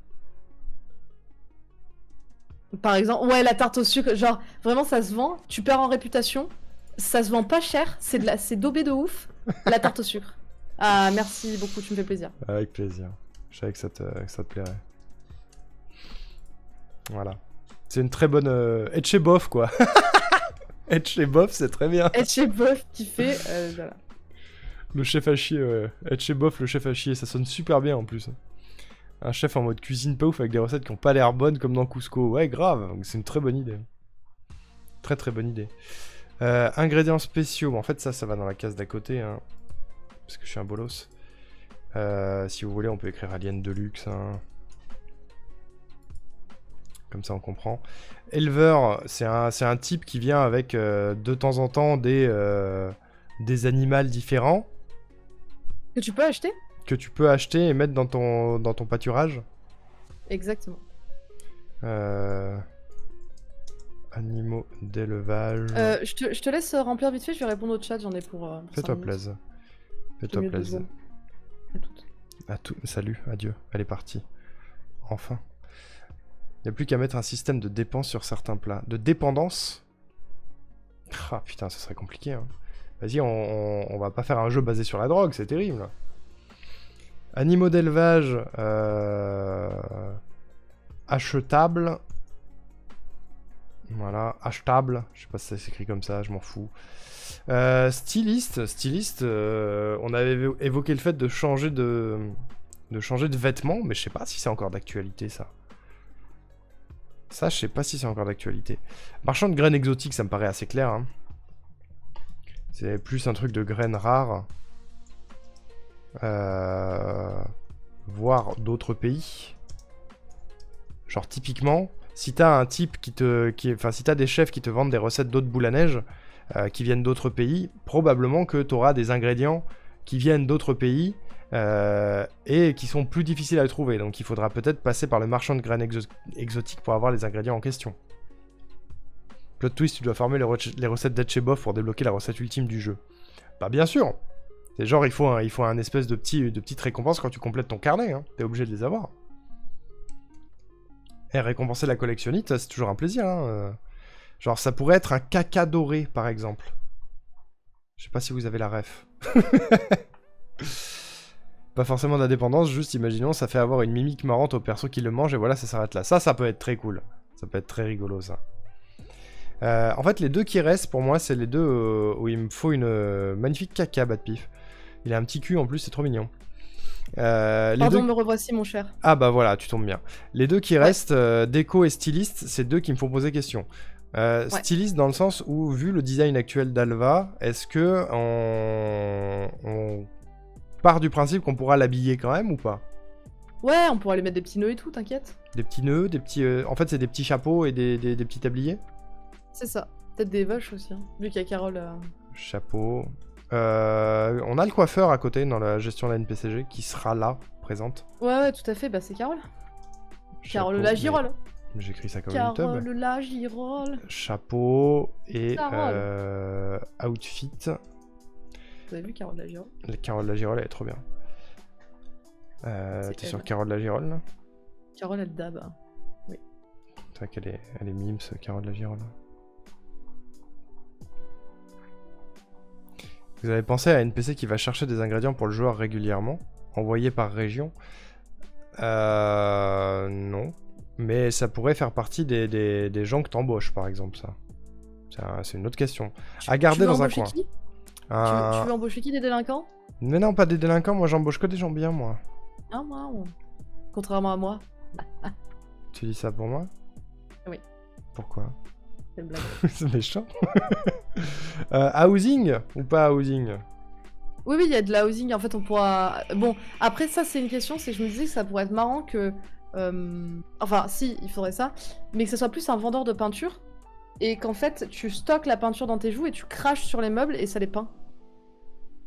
B: Par exemple, ouais, la tarte au sucre, genre, vraiment, ça se vend, tu perds en réputation, ça se vend pas cher, c'est daubé de ouf, la tarte au sucre. Ah, merci beaucoup, tu me fais plaisir.
A: Avec plaisir. Je savais que ça te plairait. Voilà. C'est une très bonne... Etchebof, quoi. Etchebof, c'est très bien.
B: Etchebof qui fait... voilà.
A: Le chef à chier, ouais. Etchebof, le chef à chier, ça sonne super bien en plus. Un chef en mode cuisine pas ouf avec des recettes qui ont pas l'air bonnes comme dans Cusco. Ouais, grave, c'est une très bonne idée. Très très bonne idée. Ingrédients spéciaux. Bon, en fait, ça va dans la case d'à côté. Hein, parce que je suis un bolos. Si vous voulez, on peut écrire Alien Deluxe. Hein. Comme ça, on comprend. Éleveur, c'est un type qui vient avec, de temps en temps, des animaux différents.
B: Que tu peux acheter?
A: Que tu peux acheter et mettre dans ton pâturage.
B: Exactement.
A: Animaux d'élevage.
B: Je te laisse remplir vite fait, je vais répondre au chat, j'en ai pour
A: Fais-toi
B: 5 minutes.
A: plaisir. Fais-toi
B: Mieux de
A: plaisir.
B: zoom. À toutes.
A: Salut, adieu, elle est partie. Enfin. Il n'y a plus qu'à mettre un système de dépense sur certains plats. De dépendance? Ah putain, ça serait compliqué. Hein. Vas-y, on va pas faire un jeu basé sur la drogue, c'est terrible. Animaux d'élevage. Achetable. Voilà, achetable. Je sais pas si ça s'écrit comme ça, je m'en fous. Styliste, on avait évoqué le fait de changer de vêtements, mais je sais pas si c'est encore d'actualité ça. Ça, je sais pas si c'est encore d'actualité. Marchand de graines exotiques, ça me paraît assez clair. Hein. C'est plus un truc de graines rares. Voire d'autres pays. Genre typiquement, si t'as un type si t'as des chefs qui te vendent des recettes d'autres boules à neige, qui viennent d'autres pays, probablement que t'auras des ingrédients qui viennent d'autres pays, et qui sont plus difficiles à trouver. Donc il faudra peut-être passer par le marchand de graines exotiques pour avoir les ingrédients en question. Plot twist, tu dois farmer les recettes d'Etcheboff pour débloquer la recette ultime du jeu. Bah bien sûr. C'est genre il faut un espèce de petite récompense quand tu complètes ton carnet, hein. T'es obligé de les avoir. Et récompenser la collectionnite, c'est toujours un plaisir. Hein. Genre, ça pourrait être un caca doré, par exemple. Je sais pas si vous avez la ref. Pas forcément d'indépendance, juste imaginons, ça fait avoir une mimique marrante au perso qui le mange, et voilà, ça s'arrête là. Ça peut être très cool. Ça peut être très rigolo, ça. En fait, les deux qui restent, pour moi, c'est les deux où il me faut une magnifique caca, Bad Pif. Il a un petit cul, en plus, c'est trop mignon.
B: Pardon, me revoici mon cher.
A: Ah bah voilà, tu tombes bien. Les deux qui restent, déco et styliste, c'est deux qui me font poser question. Styliste dans le sens où, vu le design actuel d'Alva, est-ce que on part du principe qu'on pourra l'habiller quand même ou pas?
B: Ouais, on pourra lui mettre des petits nœuds et tout, t'inquiète.
A: Des petits nœuds, des petits... En fait, c'est des petits chapeaux et des petits tabliers?
B: C'est ça. Peut-être des vaches aussi, hein, vu qu'il y a Carole...
A: Chapeau... on a le coiffeur à côté dans la gestion de la NPCG qui sera là, présente.
B: Ouais, tout à fait, bah c'est Carole.
A: Chapeau,
B: Carole la Girole.
A: J'écris ça comme une
B: Carole
A: tub.
B: la Girole.
A: Chapeau et outfit.
B: Vous avez vu Carole la Girole?
A: Carole la Girole, elle est trop bien. T'es sur Carole la Girole là?
B: Carole elle dab. Oui.
A: C'est vrai qu'elle est mimes, Carole la Girole. Vous avez pensé à une PC qui va chercher des ingrédients pour le joueur régulièrement, envoyés par région? Non. Mais ça pourrait faire partie des gens que t'embauches, par exemple, ça. C'est une autre question. À garder dans un coin.
B: Qui tu veux embaucher qui, des délinquants?
A: Mais non, pas des délinquants, moi j'embauche que des gens bien, moi.
B: Ah, moi. Contrairement à moi.
A: Tu dis ça pour moi?
B: Oui.
A: Pourquoi?
B: C'est une blague.
A: C'est méchant. Housing ou pas housing?
B: Oui, il y a de la housing. En fait, on pourra... Bon, après ça, c'est une question, c'est que je me disais que ça pourrait être marrant que... Enfin, si, il faudrait ça. Mais que ce soit plus un vendeur de peinture. Et qu'en fait, tu stockes la peinture dans tes joues et tu craches sur les meubles et ça les peint.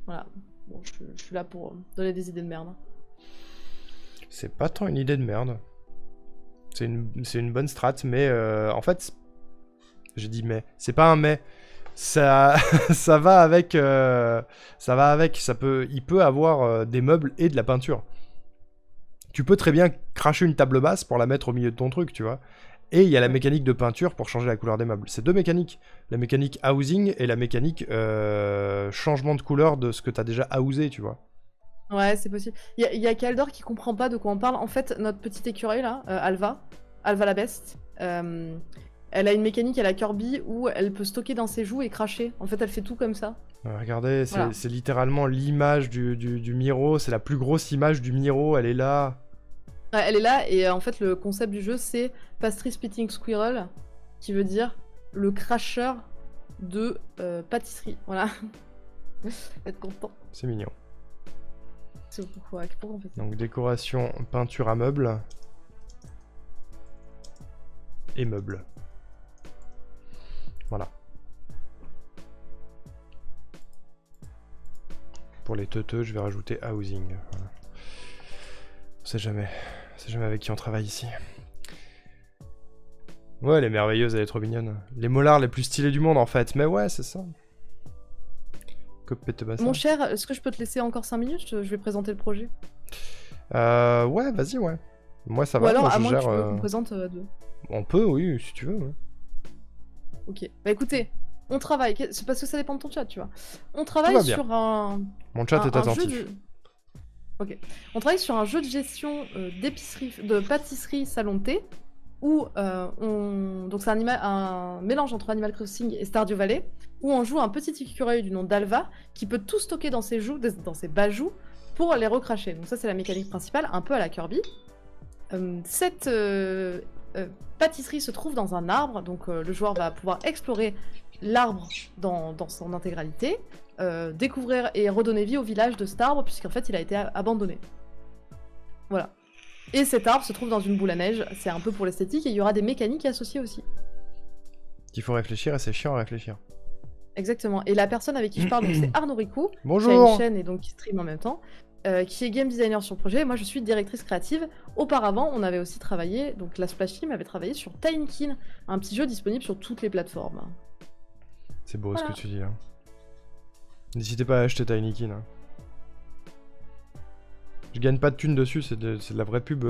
B: Voilà. Bon, je suis là pour donner des idées de merde.
A: C'est pas tant une idée de merde. C'est une bonne strat, mais en fait... J'ai dit mais. C'est pas un mais. Ça va avec... Il peut avoir des meubles et de la peinture. Tu peux très bien cracher une table basse pour la mettre au milieu de ton truc, tu vois. Et il y a la mécanique de peinture pour changer la couleur des meubles. C'est deux mécaniques. La mécanique housing et la mécanique changement de couleur de ce que t'as déjà housé, tu vois.
B: Ouais, c'est possible. Il y a Kaldor qui comprend pas de quoi on parle. En fait, notre petite écureuil là, Alva la Best, elle a une mécanique à la Kirby où elle peut stocker dans ses joues et cracher. En fait, elle fait tout comme ça.
A: Regardez,
B: Voilà.
A: c'est littéralement l'image du Miro. C'est la plus grosse image du Miro, elle est là.
B: Ouais, elle est là et en fait, le concept du jeu, c'est Pastry Spitting Squirrel, qui veut dire le cracheur de pâtisserie. Voilà. Être content.
A: C'est mignon.
B: C'est pourquoi on fait ça.
A: Donc décoration, peinture à meubles. Et meubles. Voilà. Pour les teuteux, je vais rajouter housing. Voilà. On sait jamais. On sait jamais avec qui on travaille ici. Ouais, elle est merveilleuse, elle est trop mignonne. Les molars les plus stylés du monde en fait. Mais ouais, c'est ça.
B: Mon cher, est-ce que je peux te laisser encore 5 minutes? Je vais présenter le projet.
A: Ouais, vas-y, ouais. Moi ça
B: Ou
A: va,
B: alors,
A: moi,
B: à
A: je
B: moins
A: gère,
B: que tu veux qu'on présente à deux.
A: On peut, oui, si tu veux. Ouais.
B: Ok. Bah écoutez, on travaille. C'est parce que ça dépend de ton chat, tu vois. On travaille
A: va bien.
B: sur un.
A: Mon chat est
B: un
A: attentif.
B: jeu de... Ok. On travaille sur un jeu de gestion d'épicerie, de pâtisserie salon de thé, où donc c'est un mélange entre Animal Crossing et Stardew Valley, où on joue un petit écureuil du nom d'Alva qui peut tout stocker dans ses bajoux pour les recracher. Donc ça c'est la mécanique principale, un peu à la Kirby. Cette pâtisserie se trouve dans un arbre, donc le joueur va pouvoir explorer l'arbre dans son intégralité, découvrir et redonner vie au village de cet arbre, puisqu'en fait il a été abandonné. Voilà. Et cet arbre se trouve dans une boule à neige, c'est un peu pour l'esthétique, et il y aura des mécaniques associées aussi.
A: Il faut réfléchir et c'est chiant à réfléchir.
B: Exactement. Et la personne avec qui je parle, c'est Arnaud Ricou,
A: Bonjour.
B: qui a une chaîne et donc qui stream en même temps, qui est game designer sur le projet. Moi, je suis directrice créative. Auparavant, on avait aussi travaillé, donc la Splash Team avait travaillé sur Tinykin, un petit jeu disponible sur toutes les plateformes.
A: C'est beau
B: Voilà.
A: ce que tu dis là. N'hésitez pas à acheter Tinykin. Hein. Je gagne pas de thunes dessus, c'est de la vraie pub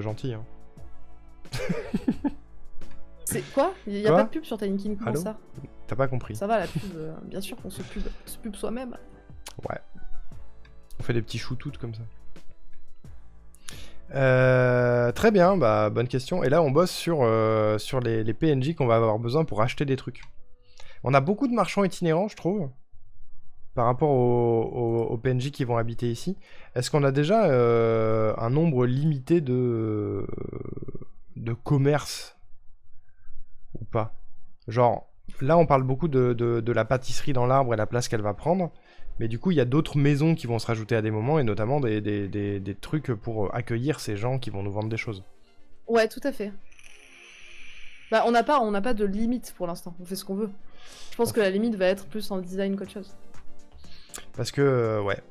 A: gentille. Hein.
B: C'est quoi? Il y a
A: Quoi
B: pas de pub sur Tinykin, comment
A: Allô
B: ça?
A: T'as pas compris.
B: Ça va, la pub, bien sûr qu'on se pub soi-même.
A: Ouais. On fait des petits shootouts comme ça. Très bien, bah bonne question. Et là on bosse sur les PNJ qu'on va avoir besoin pour acheter des trucs. On a beaucoup de marchands itinérants, je trouve, par rapport aux PNJ qui vont habiter ici. Est-ce qu'on a déjà un nombre limité de commerces ou pas? Genre, là on parle beaucoup de la pâtisserie dans l'arbre et la place qu'elle va prendre. Mais du coup, il y a d'autres maisons qui vont se rajouter à des moments, et notamment des trucs pour accueillir ces gens qui vont nous vendre des choses.
B: Ouais, tout à fait. Bah, on n'a pas de limite pour l'instant, on fait ce qu'on veut. Je pense que la limite va être plus en design qu'autre chose.
A: Parce que, ouais.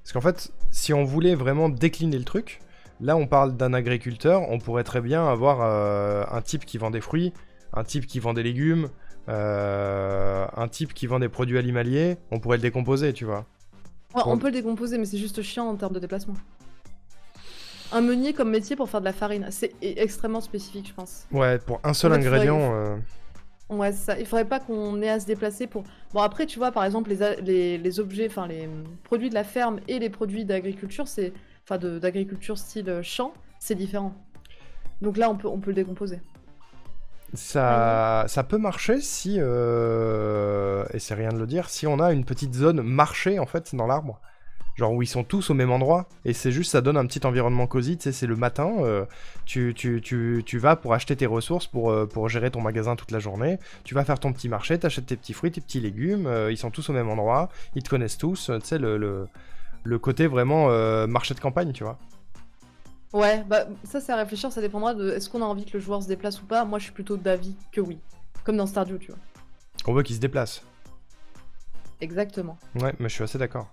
A: Parce qu'en fait, si on voulait vraiment décliner le truc, là on parle d'un agriculteur, on pourrait très bien avoir un type qui vend des fruits, un type qui vend des légumes, un type qui vend des produits animaliers, on pourrait le décomposer, tu vois.
B: Ouais, on peut le décomposer, mais c'est juste chiant en termes de déplacement. Un meunier comme métier pour faire de la farine, c'est extrêmement spécifique, je pense.
A: Ouais, pour un seul
B: En fait,
A: ingrédient...
B: Ouais, c'est ça. Il faudrait pas qu'on ait à se déplacer pour... Bon, après, tu vois, par exemple, les objets, enfin, les produits de la ferme et les produits d'agriculture, c'est... Enfin, d'agriculture style champ, c'est différent. Donc là, on peut le décomposer.
A: Ça peut marcher si, et c'est rien de le dire, si on a une petite zone marché en fait dans l'arbre. Genre où ils sont tous au même endroit, et c'est juste, ça donne un petit environnement cosy, tu sais, c'est le matin, tu vas pour acheter tes ressources pour gérer ton magasin toute la journée, tu vas faire ton petit marché, t'achètes tes petits fruits, tes petits légumes, ils sont tous au même endroit, ils te connaissent tous, tu sais, le côté vraiment marché de campagne, tu vois.
B: Ouais, bah ça c'est à réfléchir, ça dépendra de est-ce qu'on a envie que le joueur se déplace ou pas. Moi je suis plutôt d'avis que oui. Comme dans Stardew, tu vois.
A: On veut qu'ils se déplacent.
B: Exactement.
A: Ouais, mais je suis assez d'accord.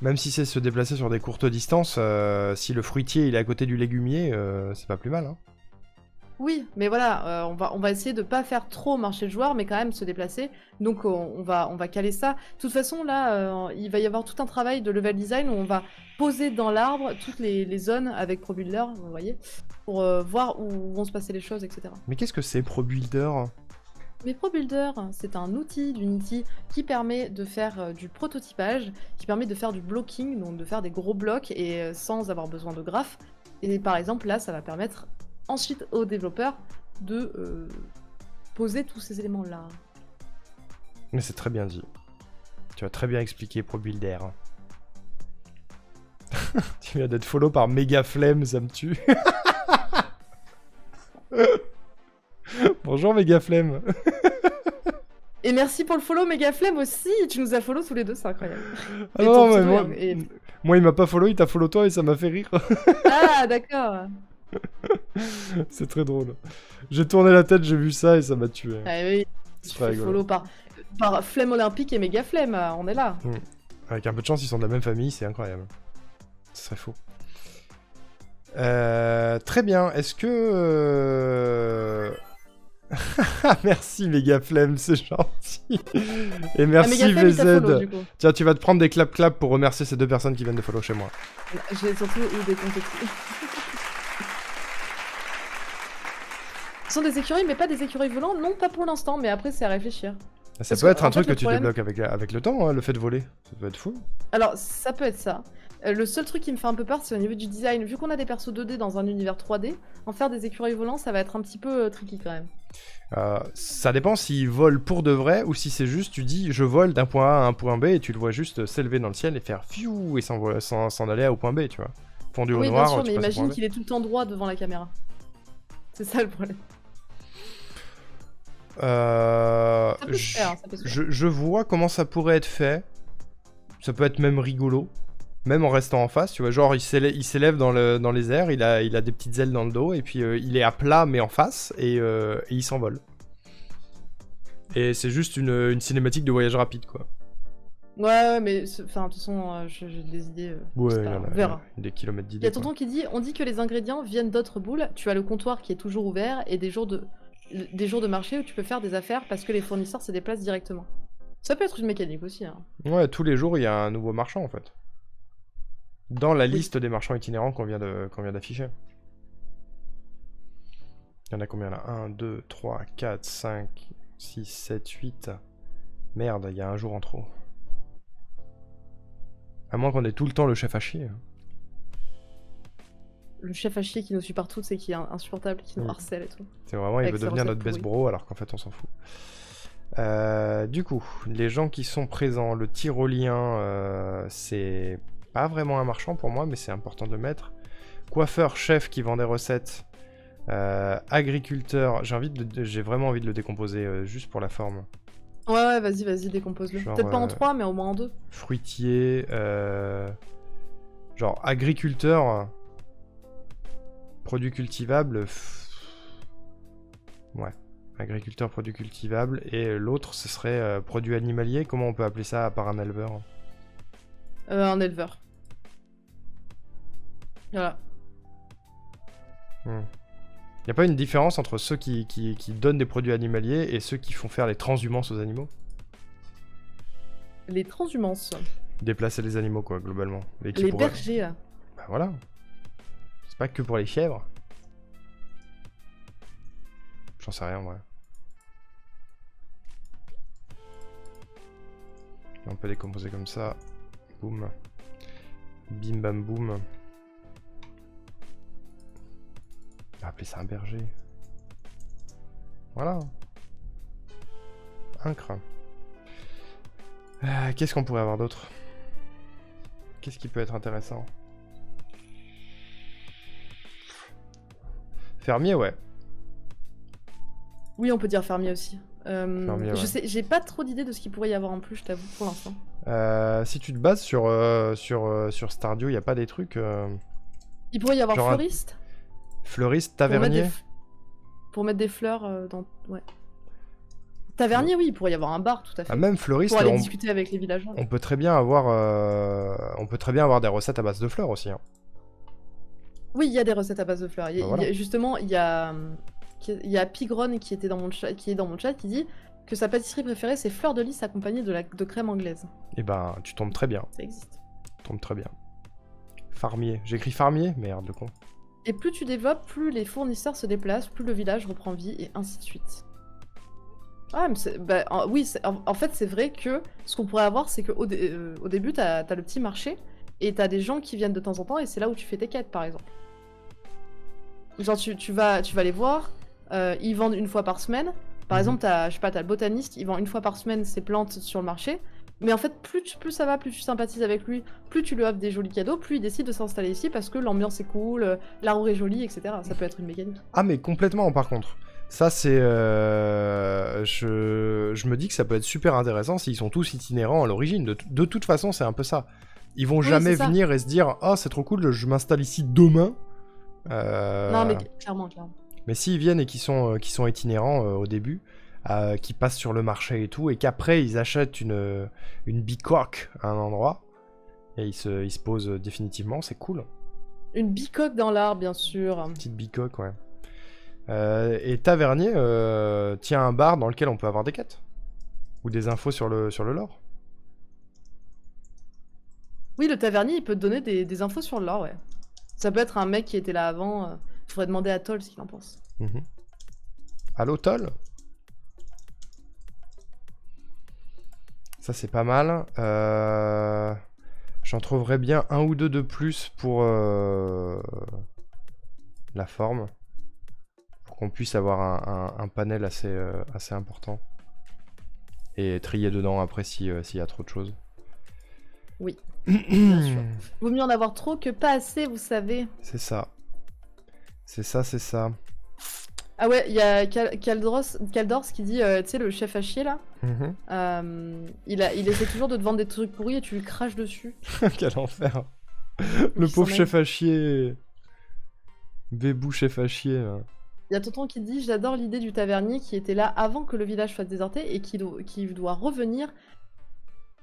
A: Même si c'est se déplacer sur des courtes distances, si le fruitier il est à côté du légumier, c'est pas plus mal, hein.
B: Oui, mais voilà, on va essayer de pas faire trop marcher le joueur, mais quand même se déplacer. Donc on va caler ça. De toute façon, là, il va y avoir tout un travail de level design où on va poser dans l'arbre toutes les zones avec ProBuilder, vous voyez, pour voir où vont se passer les choses, etc.
A: Mais qu'est-ce que c'est ProBuilder?
B: Mais ProBuilder, c'est un outil d'Unity qui permet de faire du prototypage, qui permet de faire du blocking, donc de faire des gros blocs et sans avoir besoin de graphes. Et par exemple, là, ça va permettre ensuite aux développeurs de poser tous ces éléments-là.
A: Mais c'est très bien dit. Tu as très bien expliqué ProBuilder. Tu viens d'être follow par Méga Flemme, ça me tue. Bonjour Méga Flemme.
B: Et merci pour le follow, Méga Flemme aussi. Tu nous as follow tous les deux, c'est incroyable.
A: Ah
B: Et
A: non,
B: ton
A: mais
B: pseudo
A: moi,
B: est-
A: moi, il m'a pas follow, il t'a follow toi et ça m'a fait rire.
B: Ah, d'accord.
A: C'est très drôle. J'ai tourné la tête, j'ai vu ça et ça m'a tué.
B: Ah oui,
A: C'est
B: tu
A: très
B: fais
A: rigolo.
B: follow par Flemme Olympique et Méga Flemme, on est là.
A: Avec un peu de chance, ils sont de la même famille, c'est incroyable. Ce serait faux. Très bien, est-ce que... Merci Méga Flemme, c'est gentil. Et
B: Ah,
A: merci
B: Méga Flemme, il t'a follow,
A: VZ.
B: du coup.
A: Tiens, tu vas te prendre des clap-clap pour remercier ces deux personnes qui viennent de follow chez moi.
B: J'ai surtout eu des comptes. Ce sont des écureuils, mais pas des écureuils volants. Non, pas pour l'instant, mais après, c'est à réfléchir.
A: Ça
B: Parce
A: peut
B: que,
A: être un
B: en
A: truc
B: fait,
A: que
B: le
A: tu
B: problème-
A: débloques avec le temps, hein, le fait de voler. Ça peut être fou.
B: Alors, ça peut être ça. Le seul truc qui me fait un peu peur, c'est au niveau du design. Vu qu'on a des persos 2D dans un univers 3D, en faire des écureuils volants, ça va être un petit peu tricky quand même.
A: Ça dépend s'ils volent pour de vrai ou si c'est juste tu dis je vole d'un point A à un point B et tu le vois juste s'élever dans le ciel et faire fiou et s'en aller au point B, tu vois. Fondu au
B: Oui,
A: noir,
B: bien sûr,
A: tu
B: mais
A: passes au
B: imagine
A: point B.
B: qu'il est tout le temps droit devant la caméra. C'est ça le problème. Ça peut se faire, ça peut se faire.
A: Je vois comment ça pourrait être fait. Ça peut être même rigolo. Même en restant en face, tu vois. Genre, il s'élève dans les airs, il a des petites ailes dans le dos, et puis il est à plat mais en face, et il s'envole. Et c'est juste une cinématique de voyage rapide, quoi.
B: Ouais, mais enfin, de toute façon, j'ai des idées.
A: Ouais,
B: c'est
A: il y
B: pas-
A: en
B: on verra.
A: a des kilomètres
B: Il y
A: d'idées.
B: a tonton qui dit on dit que les ingrédients viennent d'autres boules. Tu as le comptoir qui est toujours ouvert et des jours de marché où tu peux faire des affaires parce que les fournisseurs se déplacent directement. Ça peut être une mécanique aussi. Hein.
A: Ouais, tous les jours, il y a un nouveau marchand, en fait. Dans la
B: Oui.
A: liste des marchands itinérants qu'on vient d'afficher. Il y en a combien là? 1, 2, 3, 4, 5, 6, 7, 8. Merde, il y a un jour en trop. À moins qu'on ait tout le temps le chef à chier.
B: Le chef à chier qui nous suit partout, c'est qui est insupportable, qui nous
A: Mm.
B: harcèle et tout.
A: C'est vraiment, il
B: Avec
A: veut
B: ses
A: devenir
B: recettes
A: notre best
B: pourries.
A: bro alors qu'en fait on s'en fout. Du coup, les gens qui sont présents, le tyrolien, c'est pas vraiment un marchand pour moi, mais c'est important de le mettre. Coiffeur, chef qui vend des recettes. Agriculteur, j'ai vraiment envie de le décomposer juste pour la forme.
B: Ouais, vas-y, décompose-le.
A: Genre,
B: Peut-être pas en 3, mais au moins en 2.
A: Fruitier, genre agriculteur, produits cultivables. Ouais, agriculteur, produits cultivables. Et l'autre, ce serait produits animaliers. Comment on peut appeler ça à part un éleveur?
B: Un éleveur. Voilà.
A: Y a pas une différence entre ceux qui donnent des produits animaliers et ceux qui font faire les transhumances aux animaux?
B: Les transhumances.
A: Déplacer les animaux, quoi, globalement. Et qui
B: Les
A: pourraient-
B: bergers, là.
A: Bah voilà. C'est pas que pour les chèvres. J'en sais rien, en vrai. On peut décomposer comme ça. Boum. Bim bam boum. On va appeler ça un berger. Voilà. Incre. Qu'est-ce qu'on pourrait avoir d'autre? Qu'est-ce qui peut être intéressant? Fermier, ouais.
B: Oui, on peut dire fermier aussi.
A: Fermier, ouais.
B: Je sais, j'ai pas trop d'idées de ce qu'il pourrait y avoir en plus, je t'avoue, pour l'instant.
A: Si tu te bases sur Stardew, y a pas des trucs
B: Il pourrait y avoir
A: Genre un
B: fleuriste.
A: fleuriste,
B: Pour mettre
A: tavernier?
B: pour mettre des fleurs dans... Ouais. Tavernier, oui, il pourrait y avoir un bar, tout à fait.
A: Ah, même fleuriste,
B: Pour aller discuter avec les villageois.
A: on peut très bien avoir des recettes à base de fleurs aussi. Hein.
B: Oui, il y a des recettes à base de fleurs.
A: Bah voilà.
B: Justement, il y a Pigron qui est dans mon chat qui dit que sa pâtisserie préférée c'est fleur de lys accompagnée de crème anglaise.
A: Et ben, tu tombes très bien.
B: Ça existe.
A: Tu tombes très bien. Farmier. J'écris farmier? Merde, le con.
B: Et plus tu développes, plus les fournisseurs se déplacent, plus le village reprend vie et ainsi de suite. Ah, mais oui, en fait, c'est vrai que ce qu'on pourrait avoir, c'est qu'au au début, t'as le petit marché et t'as des gens qui viennent de temps en temps et c'est là où tu fais tes quêtes, par exemple. Genre, tu vas les voir, ils vendent une fois par semaine. Par exemple, t'as le botaniste, il vend une fois par semaine ses plantes sur le marché. Mais en fait, plus ça va, plus tu sympathises avec lui, plus tu lui offres des jolis cadeaux, plus il décide de s'installer ici parce que l'ambiance est cool, la roue est jolie, etc. Ça peut être une mécanique.
A: Ah, mais complètement, par contre. Ça, c'est... je me dis que ça peut être super intéressant s'ils sont tous itinérants à l'origine. De toute façon, c'est un peu ça. Ils vont
B: Oui,
A: jamais
B: c'est ça.
A: venir et se dire « Ah, c'est trop cool, je m'installe ici demain.
B: Non, mais clairement.
A: Mais s'ils viennent et qui sont itinérants au début, qui passent sur le marché et tout, et qu'après, ils achètent une bicoque à un endroit, et ils se posent définitivement, c'est cool.
B: Une bicoque dans l'arbre, bien sûr.
A: Petite bicoque, ouais. Et Tavernier tient un bar dans lequel on peut avoir des quêtes. Ou des infos sur le lore.
B: Oui, le tavernier, il peut te donner des infos sur le lore, ouais. Ça peut être un mec qui était là avant. Faudrait demander à Toll ce qu'il en pense.
A: Allo Toll. Ça c'est pas mal. J'en trouverais bien un ou deux de plus pour la forme. Pour qu'on puisse avoir un panel assez important. Et trier dedans après s'il y a trop de choses.
B: Oui, bien sûr. Vaut mieux en avoir trop que pas assez, vous savez.
A: C'est ça. C'est ça.
B: Ah ouais, il y a Caldors qui dit, tu sais, le chef à chier là, il essaie toujours de te vendre des trucs pourris et tu lui craches dessus.
A: Quel enfer. Le pauvre chef à chier. Bébou chef à chier. Là.
B: Il y a Tonton qui dit, j'adore l'idée du tavernier qui était là avant que le village soit déserté et qui doit revenir,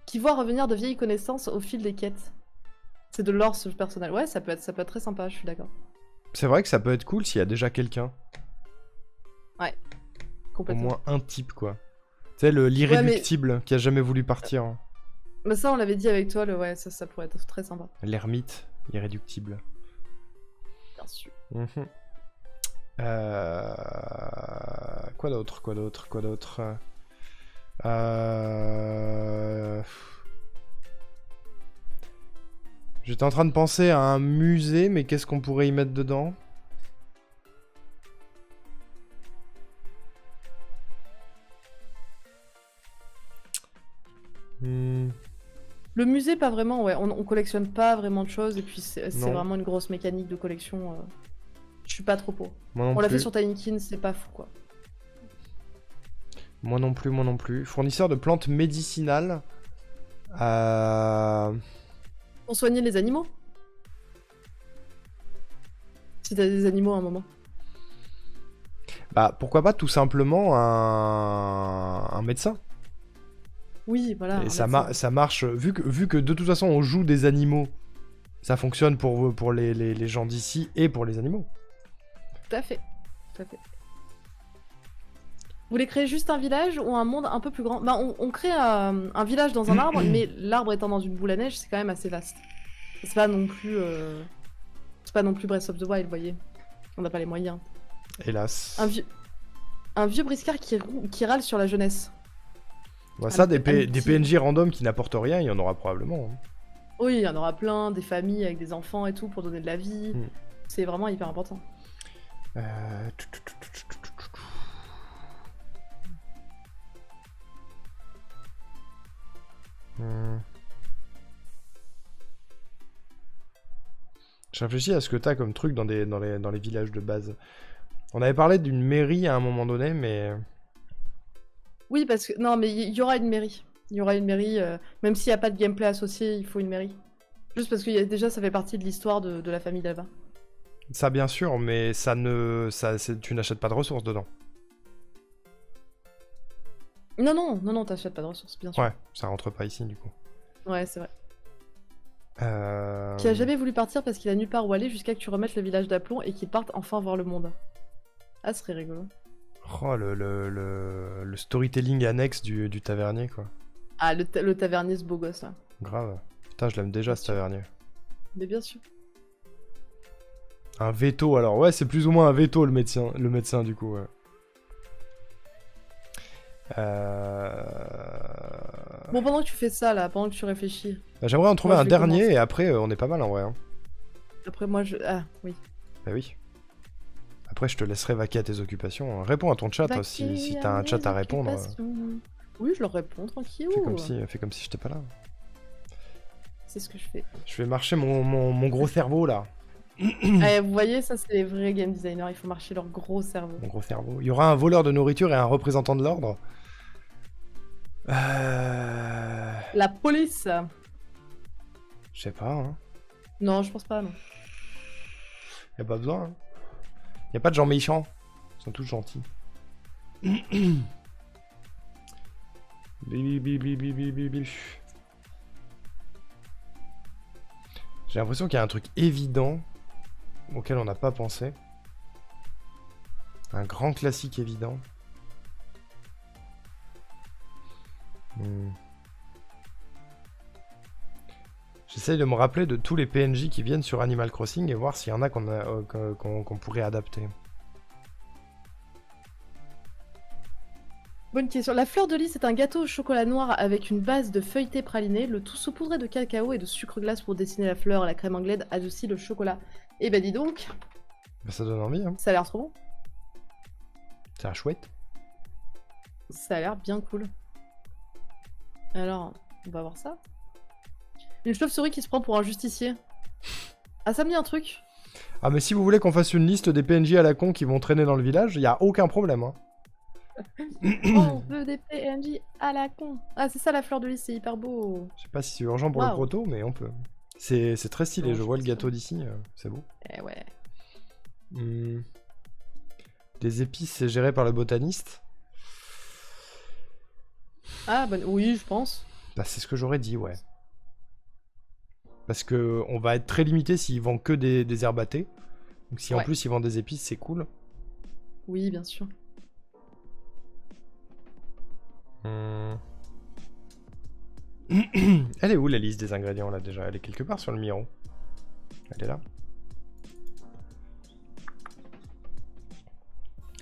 B: qui voit revenir de vieilles connaissances au fil des quêtes. C'est de l'or ce personnage. Ouais, ça peut être très sympa, je suis d'accord.
A: C'est vrai que ça peut être cool s'il y a déjà quelqu'un.
B: Ouais,
A: Au
B: complètement.
A: moins un type, quoi. Tu sais, l'irréductible qui a jamais voulu partir.
B: Mais ça, on l'avait dit avec toi, ouais, ça pourrait être très sympa.
A: L'ermite irréductible.
B: Bien sûr.
A: Quoi d'autre J'étais en train de penser à un musée, mais qu'est-ce qu'on pourrait y mettre dedans?
B: Le musée, pas vraiment, ouais. On collectionne pas vraiment de choses, et puis c'est
A: Non.
B: vraiment une grosse mécanique de collection. Je suis pas trop pour.
A: Moi non
B: On l'a fait
A: plus.
B: sur Tinykin, c'est pas fou, quoi.
A: Moi non plus. Fournisseur de plantes médicinales.
B: Pour soigner les animaux. Si t'as des animaux à un moment.
A: Bah, pourquoi pas tout simplement un médecin.
B: Oui, voilà.
A: Et ça marche, vu que de toute façon on joue des animaux, ça fonctionne pour les gens d'ici et pour les animaux.
B: Tout à fait. Vous voulez créer juste un village ou un monde un peu plus grand? Bah, on crée un village dans un arbre, mais l'arbre étant dans une boule à neige, c'est quand même assez vaste. C'est pas non plus Breath of the Wild, vous voyez. On n'a pas les moyens.
A: Hélas.
B: Un vieux briscard qui râle sur la jeunesse.
A: Bah, ça, des
B: petit-
A: PNJ random qui n'apportent rien, il y en aura probablement. Hein.
B: Oui, il y en aura plein, des familles avec des enfants et tout pour donner de la vie. C'est vraiment hyper important.
A: Je réfléchis à ce que t'as comme truc dans les villages de base. On avait parlé d'une mairie à un moment donné, mais...
B: Oui, parce que... Non, mais il y aura une mairie. Il y aura une mairie, même s'il n'y a pas de gameplay associé, il faut une mairie. Juste parce que déjà, ça fait partie de l'histoire de la famille d'Alva.
A: Ça, bien sûr, mais tu n'achètes pas de ressources dedans.
B: Non, t'achètes pas de ressources, bien sûr.
A: Ouais, ça rentre pas ici, du coup.
B: Ouais, c'est vrai. Qui a jamais voulu partir parce qu'il a nulle part où aller jusqu'à que tu remettes le village d'aplomb et qu'il parte enfin voir le monde. Ah, ce serait rigolo.
A: Oh, le storytelling annexe du tavernier, quoi.
B: Ah, le tavernier, ce beau gosse, là.
A: Grave. Putain, je l'aime déjà, ce tavernier.
B: Mais bien sûr.
A: Un veto, alors. Ouais, c'est plus ou moins un veto, le médecin du coup, ouais.
B: Bon, pendant que tu fais ça, là, pendant que tu réfléchis.
A: Bah, j'aimerais en trouver
B: Moi,
A: un
B: je vais
A: dernier,
B: commencer.
A: et après, on est pas mal, en vrai. Hein.
B: Après, moi, Ah, oui.
A: Bah oui. Après, je te laisserai vaquer à tes occupations. Réponds à ton chat, si t'as un chat à répondre.
B: Oui, je leur réponds, tranquille.
A: Fais comme si j'étais pas là.
B: C'est ce que je fais.
A: Je vais marcher mon gros cerveau, là.
B: Vous voyez, ça c'est les vrais game designers, il faut marcher leur gros cerveau.
A: Mon gros cerveau. Il y aura un voleur de nourriture et un représentant de l'ordre.
B: La police.
A: Je sais pas, hein.
B: Non, je pense pas, non.
A: Y a pas besoin, hein. Y a pas de gens méchants. Ils sont tous gentils. J'ai l'impression qu'il y a un truc évident auquel on n'a pas pensé. Un grand classique évident. J'essaye de me rappeler de tous les PNJ qui viennent sur Animal Crossing et voir s'il y en a qu'on pourrait adapter.
B: Bonne question. La fleur de lys est un gâteau au chocolat noir avec une base de feuilleté praliné, le tout saupoudré de cacao et de sucre glace pour dessiner la fleur. La crème anglaise adoucit le chocolat. Eh ben dis donc,
A: Bah, ça donne envie, hein.
B: ça a l'air trop bon.
A: Ça a l'air chouette.
B: Ça a l'air bien cool. Alors, on va voir ça. Une chauve-souris qui se prend pour un justicier. Ah, ça me dit un truc.
A: Ah, mais si vous voulez qu'on fasse une liste des PNJ à la con qui vont traîner dans le village, y a aucun problème, hein.
B: On veut des PNJ à la con. Ah, c'est ça la fleur de lys, c'est hyper beau.
A: Je sais pas si c'est urgent pour le
B: Waouh.
A: proto, mais on peut. C'est très stylé,
B: Non,
A: je
B: je
A: vois le
B: pense
A: gâteau
B: pas.
A: d'ici, c'est beau.
B: Eh ouais.
A: Des épices, c'est géré par le botaniste.
B: Ah, bah oui, je pense.
A: Bah, c'est ce que j'aurais dit, ouais. Parce que on va être très limité s'ils vendent que des herbes à thé. Donc si en
B: Ouais.
A: plus ils vendent des épices, c'est cool.
B: Oui, bien sûr.
A: Elle est où la liste des ingrédients là déjà? Elle est quelque part sur le Miro. Elle est là.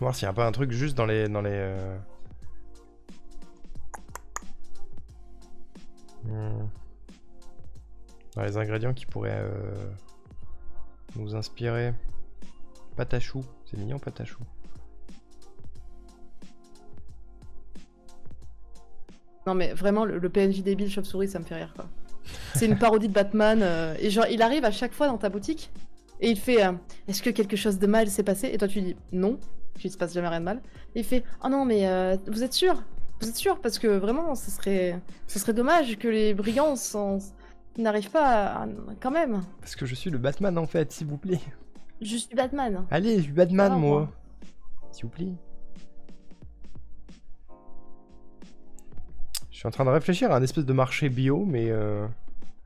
A: Voir s'il n'y a pas un truc juste dans les... Dans les ingrédients qui pourraient nous inspirer. Pâte à choux. C'est mignon, pâte à choux.
B: Non mais vraiment, le PNJ débile chauve-souris, ça me fait rire quoi. C'est une parodie de Batman. Et genre, il arrive à chaque fois dans ta boutique et il fait est-ce que quelque chose de mal s'est passé? Et toi tu dis non, qu'il se passe jamais rien de mal. Et il fait oh non mais vous êtes sûr? Vous êtes sûr? Parce que vraiment, ce serait dommage que les brigands n'arrivent pas à... quand même.
A: Parce que je suis le Batman en fait, s'il vous plaît.
B: Je suis Batman.
A: Allez, je suis Batman
B: Ça va,
A: moi.
B: moi.
A: S'il vous plaît. Je suis en train de réfléchir à un espèce de marché bio, mais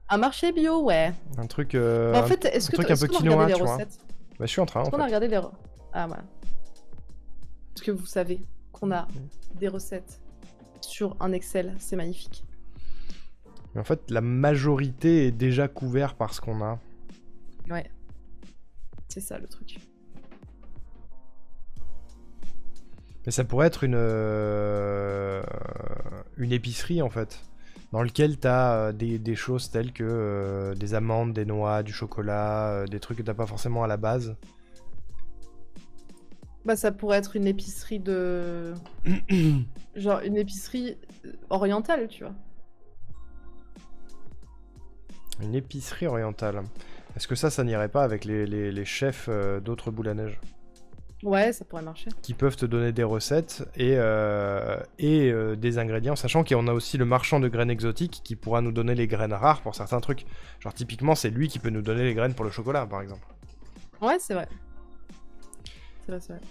B: Un marché bio, ouais.
A: un truc,
B: Bah, en fait, est-ce que
A: truc
B: tu
A: un peu
B: as
A: quinoa,
B: regardé les
A: tu vois.
B: recettes?
A: Bah, je suis en train en
B: Est-ce qu'on a
A: fait.
B: regardé les... Ah voilà. Est-ce que vous savez qu'on a des recettes sur un Excel? C'est magnifique.
A: Mais en fait, la majorité est déjà couverte par ce qu'on a.
B: Ouais. C'est ça le truc.
A: Mais ça pourrait être une épicerie en fait, dans lequel t'as des choses telles que des amandes, des noix, du chocolat, des trucs que t'as pas forcément à la base.
B: Bah ça pourrait être une épicerie de... Genre une épicerie orientale, tu vois.
A: Une épicerie orientale. Est-ce que ça n'irait pas avec les chefs d'autres boules à neige
B: Ouais, ça pourrait marcher.
A: qui peuvent te donner des recettes et des ingrédients, sachant qu'on a aussi le marchand de graines exotiques qui pourra nous donner les graines rares pour certains trucs. Genre typiquement, c'est lui qui peut nous donner les graines pour le chocolat, par exemple.
B: Ouais, c'est vrai. C'est vrai, c'est vrai.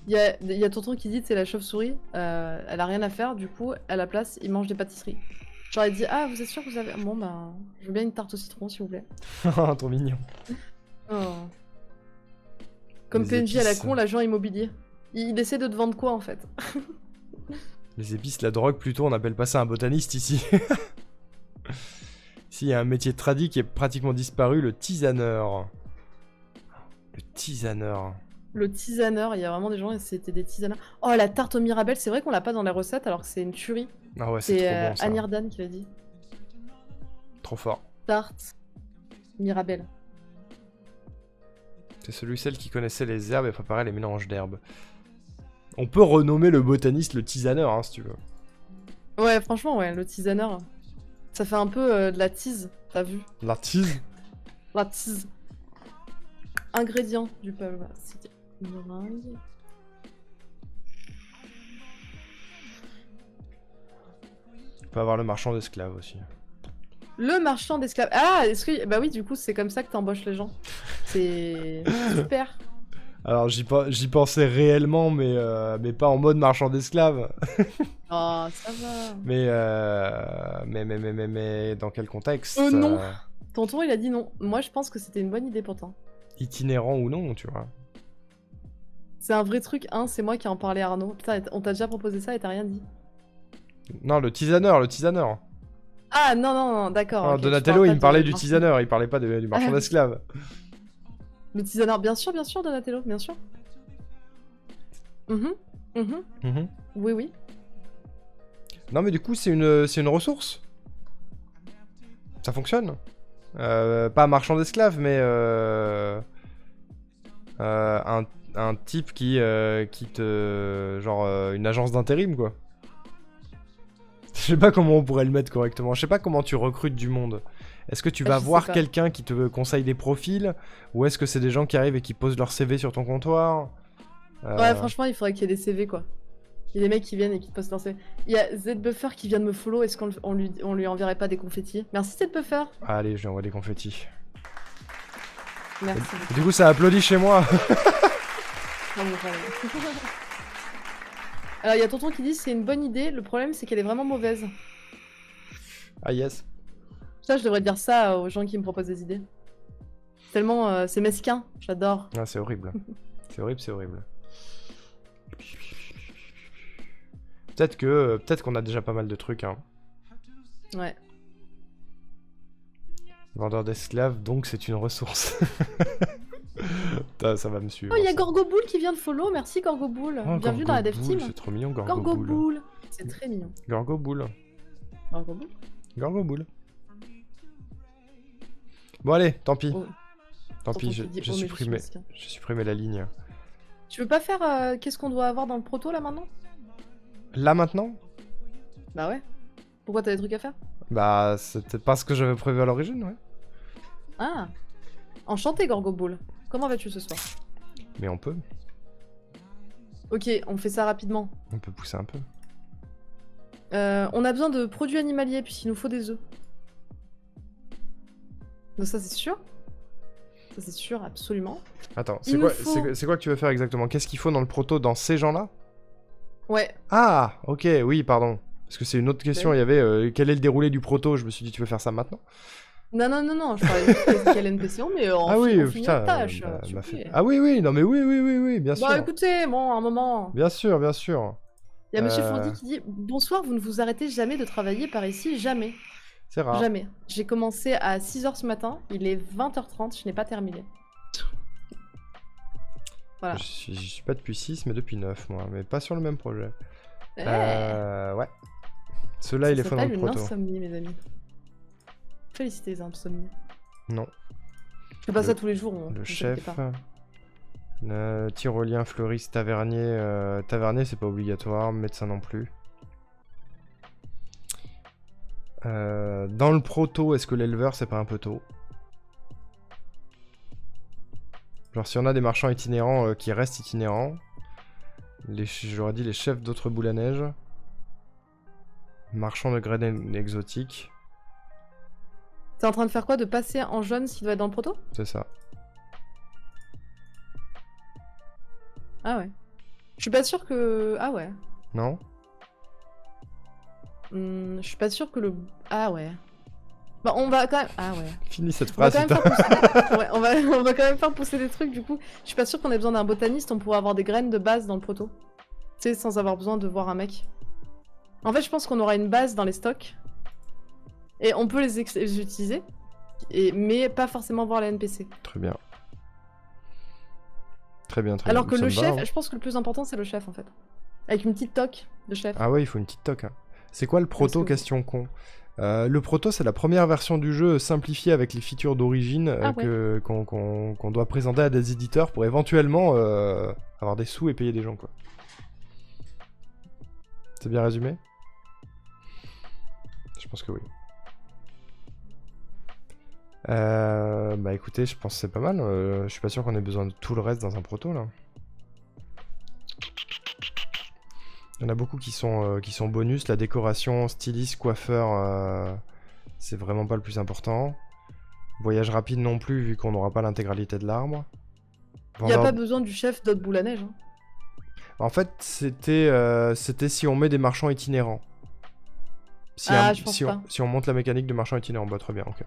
B: Il y a tonton qui dit c'est la chauve-souris, elle a rien à faire, du coup, à la place, il mange des pâtisseries. Genre, il dit ah, vous êtes sûr que vous avez... Bon, bah, je veux bien une tarte au citron, s'il vous plaît.
A: Trop mignon.
B: Oh. Comme
A: Les
B: PNJ à la
A: épices.
B: con, l'agent immobilier. Il essaie de te vendre quoi, en fait?
A: Les épices, la drogue, plutôt, on appelle pas ça un botaniste ici. Ici, il y a un métier tradi qui est pratiquement disparu, le tisaneur. Le tisaneur.
B: Le tisaneur, il y a vraiment des gens, c'était des tisaneurs. Oh, la tarte au Mirabelle, c'est vrai qu'on l'a pas dans la recette alors que c'est une tuerie.
A: Ah ouais, c'est
B: C'est
A: trop bon ça.
B: Anne Irdan qui l'a dit.
A: Trop fort.
B: Tarte Mirabelle.
A: C'est celui-celle qui connaissait les herbes et préparait les mélanges d'herbes. On peut renommer le botaniste le tisaneur, hein, si tu veux.
B: Ouais, franchement, ouais, le tisaneur. Ça fait un peu de la tease, t'as vu?
A: La tise.
B: La tease. Ingrédients du peuple. Voilà, c'était meringue.
A: On peut avoir le marchand d'esclaves aussi.
B: Le marchand d'esclaves. Ah, est-ce que. Bah oui, du coup, c'est comme ça que t'embauches les gens. C'est super.
A: Alors j'y pensais réellement, mais pas en mode marchand d'esclaves.
B: Oh, ça va.
A: Mais dans quel contexte
B: Non. Tonton, il a dit non. Moi, je pense que c'était une bonne idée pourtant.
A: Itinérant ou non, tu vois.
B: C'est un vrai truc, hein, c'est moi qui en parlais à Arnaud. Putain, on t'a déjà proposé ça et t'as rien dit.
A: Non, le tisaneur, le tisaneur.
B: Ah non, non, non, d'accord.
A: Non,
B: ok, je
A: Donatello,
B: parle
A: il
B: pas
A: me parlait
B: de
A: du
B: marchand.
A: tisaneur, il parlait pas du marchand d'esclaves.
B: Le tisaneur, bien sûr, Donatello, bien sûr. Mhm, mhm,
A: Mhm.
B: oui, oui.
A: Non, mais du coup, c'est une ressource. Ça fonctionne. Pas marchand d'esclaves, mais un type qui te... Genre une agence d'intérim, quoi. Je sais pas comment on pourrait le mettre correctement. Je sais pas comment tu recrutes du monde. Est-ce que tu vas
B: Je sais
A: voir
B: pas.
A: quelqu'un qui te conseille des profils, ou est-ce que c'est des gens qui arrivent et qui posent leur CV sur ton comptoir
B: Ouais, franchement, il faudrait qu'il y ait des CV, quoi. Il y a des mecs qui viennent et qui te postent leur CV. Il y a ZBuffer qui vient de me follow, est-ce qu'on lui enverrait pas des confettis? Merci ZBuffer.
A: Allez, je lui envoie des confettis.
B: Merci.
A: Et du coup, ça applaudit chez moi.
B: Bravo, bravo. Alors, il y a Tonton qui dit c'est une bonne idée, le problème c'est qu'elle est vraiment mauvaise.
A: Ah yes.
B: Ça, je devrais dire ça aux gens qui me proposent des idées. Tellement, c'est mesquin, j'adore.
A: Ah, c'est horrible. C'est horrible, c'est horrible. Peut-être qu'on a déjà pas mal de trucs, hein.
B: Ouais.
A: Vendeur d'esclaves, donc c'est une ressource. Putain, ça va me suivre.
B: Oh, il y a
A: ça.
B: Gorgoboule qui vient de follow, merci Gorgoboule.
A: Oh,
B: Bienvenue dans la dev
A: Gorgoboule,
B: team.
A: c'est trop mignon, Gorgoboule.
B: Gorgoboule, c'est très mignon.
A: Gorgoboule.
B: Gorgoboule.
A: Gorgoboule. Bon allez, tant pis.
B: Oh.
A: Tant
B: Tonton
A: pis,
B: qui
A: j'ai
B: dit,
A: j'ai
B: oh, mais je suis
A: supprimé,
B: mesquin.
A: j'ai supprimé la ligne.
B: Tu veux pas faire qu'est-ce qu'on doit avoir dans le proto là maintenant?
A: Là maintenant?
B: Bah ouais. Pourquoi t'as des trucs à faire?
A: Bah, c'était pas ce que j'avais prévu à l'origine, ouais.
B: Ah. Enchanté Gorgoboule. Comment vas-tu ce soir?
A: Mais on peut
B: On fait ça rapidement.
A: pousser un peu.
B: On a besoin de produits animaliers puisqu'il nous faut des œufs. Donc ça c'est sûr. Ça c'est sûr, absolument.
A: Attends,
B: Il
A: c'est
B: nous
A: quoi,
B: faut-
A: c'est quoi que tu veux faire exactement? Qu'est-ce qu'il faut dans le proto dans ces gens-là?
B: Ouais.
A: Ah, ok, oui, pardon. Parce que c'est une autre question, il y avait quel est le déroulé du proto? Je me suis dit, tu veux faire ça maintenant?
B: Non, non, non, non, je parlais juste de quelle NPC, mais
A: Ah oui,
B: on finit
A: putain,
B: la tâche.
A: bah,
B: s'il
A: m'a
B: vous
A: fait...
B: plaît.
A: Ah oui, oui, non mais oui, bien sûr.
B: Bah écoutez, bon, un moment.
A: Bien sûr, bien sûr.
B: Il y a Monsieur
A: Euh,
B: Fourdi qui dit bonsoir, vous ne vous arrêtez jamais de travailler par ici, jamais.
A: C'est rare.
B: Jamais. J'ai commencé à 6h ce matin, il est 20h30, je n'ai pas terminé. Voilà.
A: J'y suis pas depuis 6, mais depuis 9, moi. Mais pas sur le même projet.
B: Eh,
A: Ouais. Ceux-là, il est
B: ça
A: fun dans le
B: s'appelle une
A: proto.
B: insomnie, mes amis. Félicitez les insomnies.
A: Non.
B: Je fais pas
A: Le-
B: ça tous les jours.
A: Le
B: vous inquiétez
A: chef...
B: pas.
A: Tyrolien, fleuriste, tavernier. Tavernier, c'est pas obligatoire. Médecin non plus. Dans le proto, est-ce que l'éleveur, c'est pas un peu tôt? Genre, si on a des marchands itinérants qui restent itinérants, j'aurais dit les chefs d'autres boules à neige, marchands de graines exotiques,
B: T'es en train de faire quoi? De passer en jaune ce qui doit être dans le proto?
A: c'est ça.
B: Ah ouais. Je suis pas sûre que. Ah ouais.
A: Non?
B: Je suis pas sûre que le. Ah ouais. Bah on va quand même. Ah ouais.
A: Finis cette
B: On va
A: phrase,
B: quand même
A: putain.
B: faire pousser... ouais, on va quand même faire pousser des trucs du coup. Je suis pas sûre qu'on ait besoin d'un botaniste, on pourrait avoir des graines de base dans le proto. Tu sais, sans avoir besoin de voir un mec. En fait, je pense qu'on aura une base dans les stocks. Et on peut les utiliser. Mais pas forcément voir les NPC.
A: Très bien. Très bien, très
B: Alors
A: bien.
B: que le
A: Ça me va,
B: chef,
A: hein.
B: je pense que le plus important c'est le chef en fait. Avec une petite toque de chef.
A: Ah ouais, il faut une petite toque. Hein. C'est quoi le proto,
B: que-
A: question con? Le proto, c'est la première version du jeu simplifiée avec les features d'origine
B: Ah ouais.
A: qu'on doit présenter à des éditeurs pour éventuellement avoir des sous et payer des gens, quoi. C'est bien résumé? Je pense que oui. Bah écoutez, je pense que c'est pas mal. Je suis pas sûr qu'on ait besoin de tout le reste dans un proto là. Il y en a beaucoup qui sont bonus. La décoration, styliste, coiffeur, c'est vraiment pas le plus important. Voyage rapide non plus, vu qu'on n'aura pas l'intégralité de l'arbre.
B: Il n'y a pas besoin du chef d'autres boules à neige. Hein.
A: En fait, c'était si on met des marchands itinérants. Si,
B: je pense pas.
A: si on monte la mécanique de marchand itinérant, bah très bien, ok.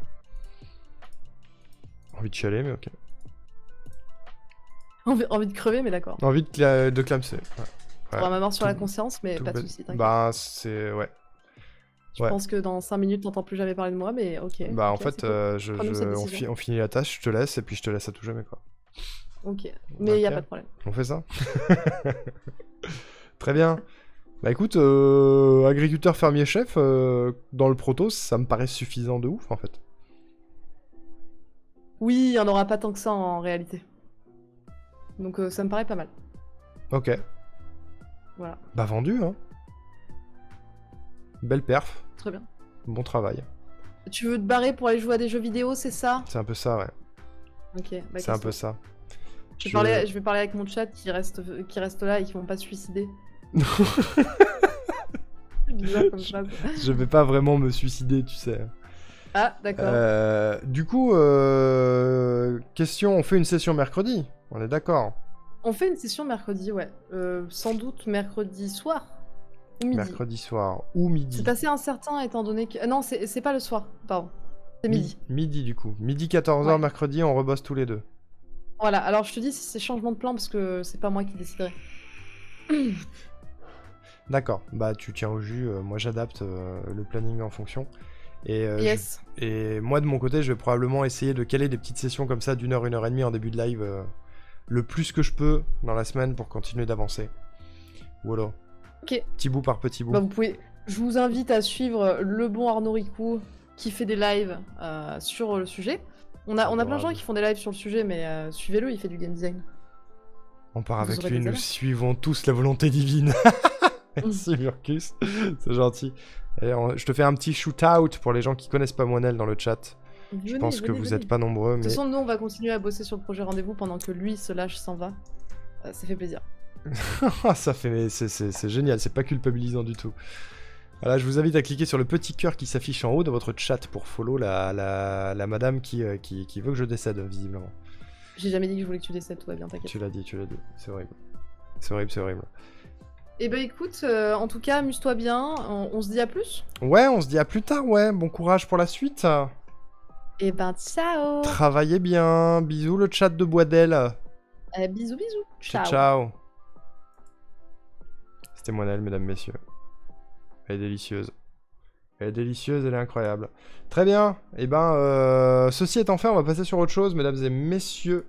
A: Envie de chialer, mais ok.
B: Envie de crever, mais d'accord.
A: Envie de clamser. Ouais.
B: On aura ma mort sur la conscience, mais pas de soucis, t'inquiète.
A: Bah, c'est... ouais.
B: Je pense que dans 5 minutes, t'entends plus jamais parler de moi, mais ok.
A: Bah,
B: okay,
A: en fait, on finit la tâche, je te laisse, et puis je te laisse à tout jamais, quoi.
B: Ok, mais y a pas de problème.
A: On fait ça. Très bien. Bah écoute, agriculteur, fermier, chef, dans le proto, ça me paraît suffisant de ouf, en fait.
B: Oui, il n'y en aura pas tant que ça en réalité. Donc ça me paraît pas mal.
A: Ok.
B: Voilà.
A: Bah vendu, hein. Belle perf.
B: Très bien.
A: Bon travail.
B: Tu veux te barrer pour aller jouer à des jeux vidéo, c'est ça?
A: C'est un peu ça, ouais.
B: Ok. Bah,
A: c'est un peu ça.
B: Je vais parler avec mon chat qui reste là et qui vont pas se suicider. Bizarre comme phrase.
A: Je vais pas vraiment me suicider, tu sais.
B: Ah, d'accord.
A: Du coup, question, on fait une session mercredi? On est d'accord?
B: On fait une session mercredi, ouais. Sans doute mercredi soir ou midi.
A: Mercredi soir ou midi.
B: C'est assez incertain étant donné que... non, c'est pas le soir, pardon. C'est midi.
A: Midi du coup. Midi 14h
B: ouais.
A: mercredi, on rebosse tous les deux.
B: Voilà, alors je te dis si c'est changement de plan parce que c'est pas moi qui déciderai.
A: D'accord, bah tu tiens au jus, moi j'adapte le planning en fonction. Et,
B: yes.
A: Et moi de mon côté, je vais probablement essayer de caler des petites sessions comme ça d'1 heure, 1h30 en début de live, le plus que je peux dans la semaine pour continuer d'avancer. Voilà.
B: Ok.
A: Petit bout par petit bout.
B: Bah, je vous invite à suivre le bon Arnaud Ricou qui fait des lives sur le sujet. On a plein de gens qui font des lives sur le sujet, mais suivez-le, il fait du game design.
A: On part avec lui, nous suivons tous la volonté divine. Merci Murcus, c'est gentil. Et je te fais un petit shoot-out pour les gens qui connaissent pas Monel dans le chat. Je pense que vous êtes pas nombreux.
B: De toute façon, nous on va continuer à bosser sur le projet Rendez-vous pendant que lui se lâche, s'en va. Ça fait plaisir.
A: Ça fait... c'est génial, c'est pas culpabilisant du tout. Voilà, je vous invite à cliquer sur le petit cœur qui s'affiche en haut de votre chat pour follow la madame qui veut que je décède, visiblement.
B: J'ai jamais dit que je voulais que tu décèdes, tout va bien, t'inquiète.
A: Tu l'as dit, c'est horrible. C'est horrible, c'est horrible.
B: Eh ben écoute, en tout cas, amuse-toi bien, on se dit à plus.
A: Ouais, on se dit à plus tard, ouais, bon courage pour la suite.
B: Eh ben ciao.
A: Travaillez bien, bisous le chat de Boisdel.
B: Bisous, bisous.
A: Ciao. Ciao. C'était Monel, mesdames, messieurs. Elle est délicieuse. Elle est délicieuse, elle est incroyable. Très bien. Et ben, ceci étant fait, on va passer sur autre chose, mesdames et messieurs.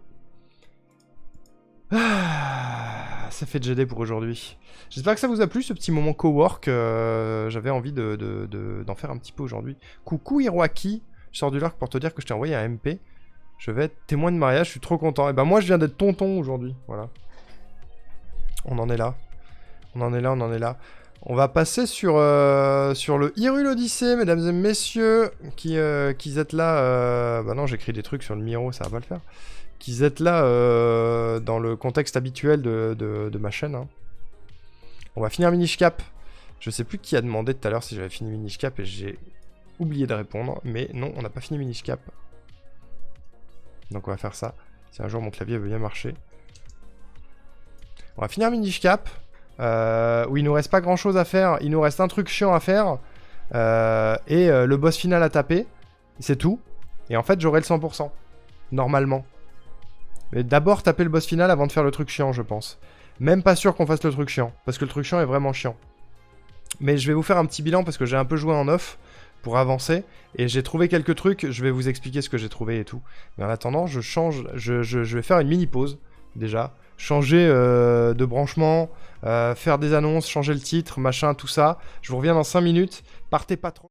A: Ça fait GD pour aujourd'hui. J'espère que ça vous a plu, ce petit moment cowork. J'avais envie d'en faire un petit peu aujourd'hui. Coucou Hiroaki. Je sors du lurk pour te dire que je t'ai envoyé un MP. Je vais être témoin de mariage, je suis trop content. Et ben moi, je viens d'être tonton aujourd'hui. Voilà. On en est là. On en est là. On va passer sur le Hyrule Odyssey, mesdames et messieurs, qui êtes là... Bah non, j'écris des trucs sur le Miro, ça va pas le faire. Qui êtes là dans le contexte habituel de ma chaîne. Hein. On va finir Minish Cap. Je sais plus qui a demandé tout à l'heure si j'avais fini Minish Cap et j'ai oublié de répondre. Mais non, on n'a pas fini Minish Cap. Donc on va faire ça. Si un jour mon clavier veut bien marcher. On va finir Minish Cap. Où il nous reste pas grand chose à faire. Il nous reste un truc chiant à faire. Et le boss final à taper. C'est tout. Et en fait, j'aurai le 100%. Normalement. Mais d'abord taper le boss final avant de faire le truc chiant, je pense. Même pas sûr qu'on fasse le truc chiant. Parce que le truc chiant est vraiment chiant. Mais je vais vous faire un petit bilan parce que j'ai un peu joué en off pour avancer. Et j'ai trouvé quelques trucs. Je vais vous expliquer ce que j'ai trouvé et tout. Mais en attendant, je change. Je vais faire une mini pause. Déjà. Changer de branchement. Faire des annonces. Changer le titre. Machin, tout ça. Je vous reviens dans 5 minutes. Partez pas trop.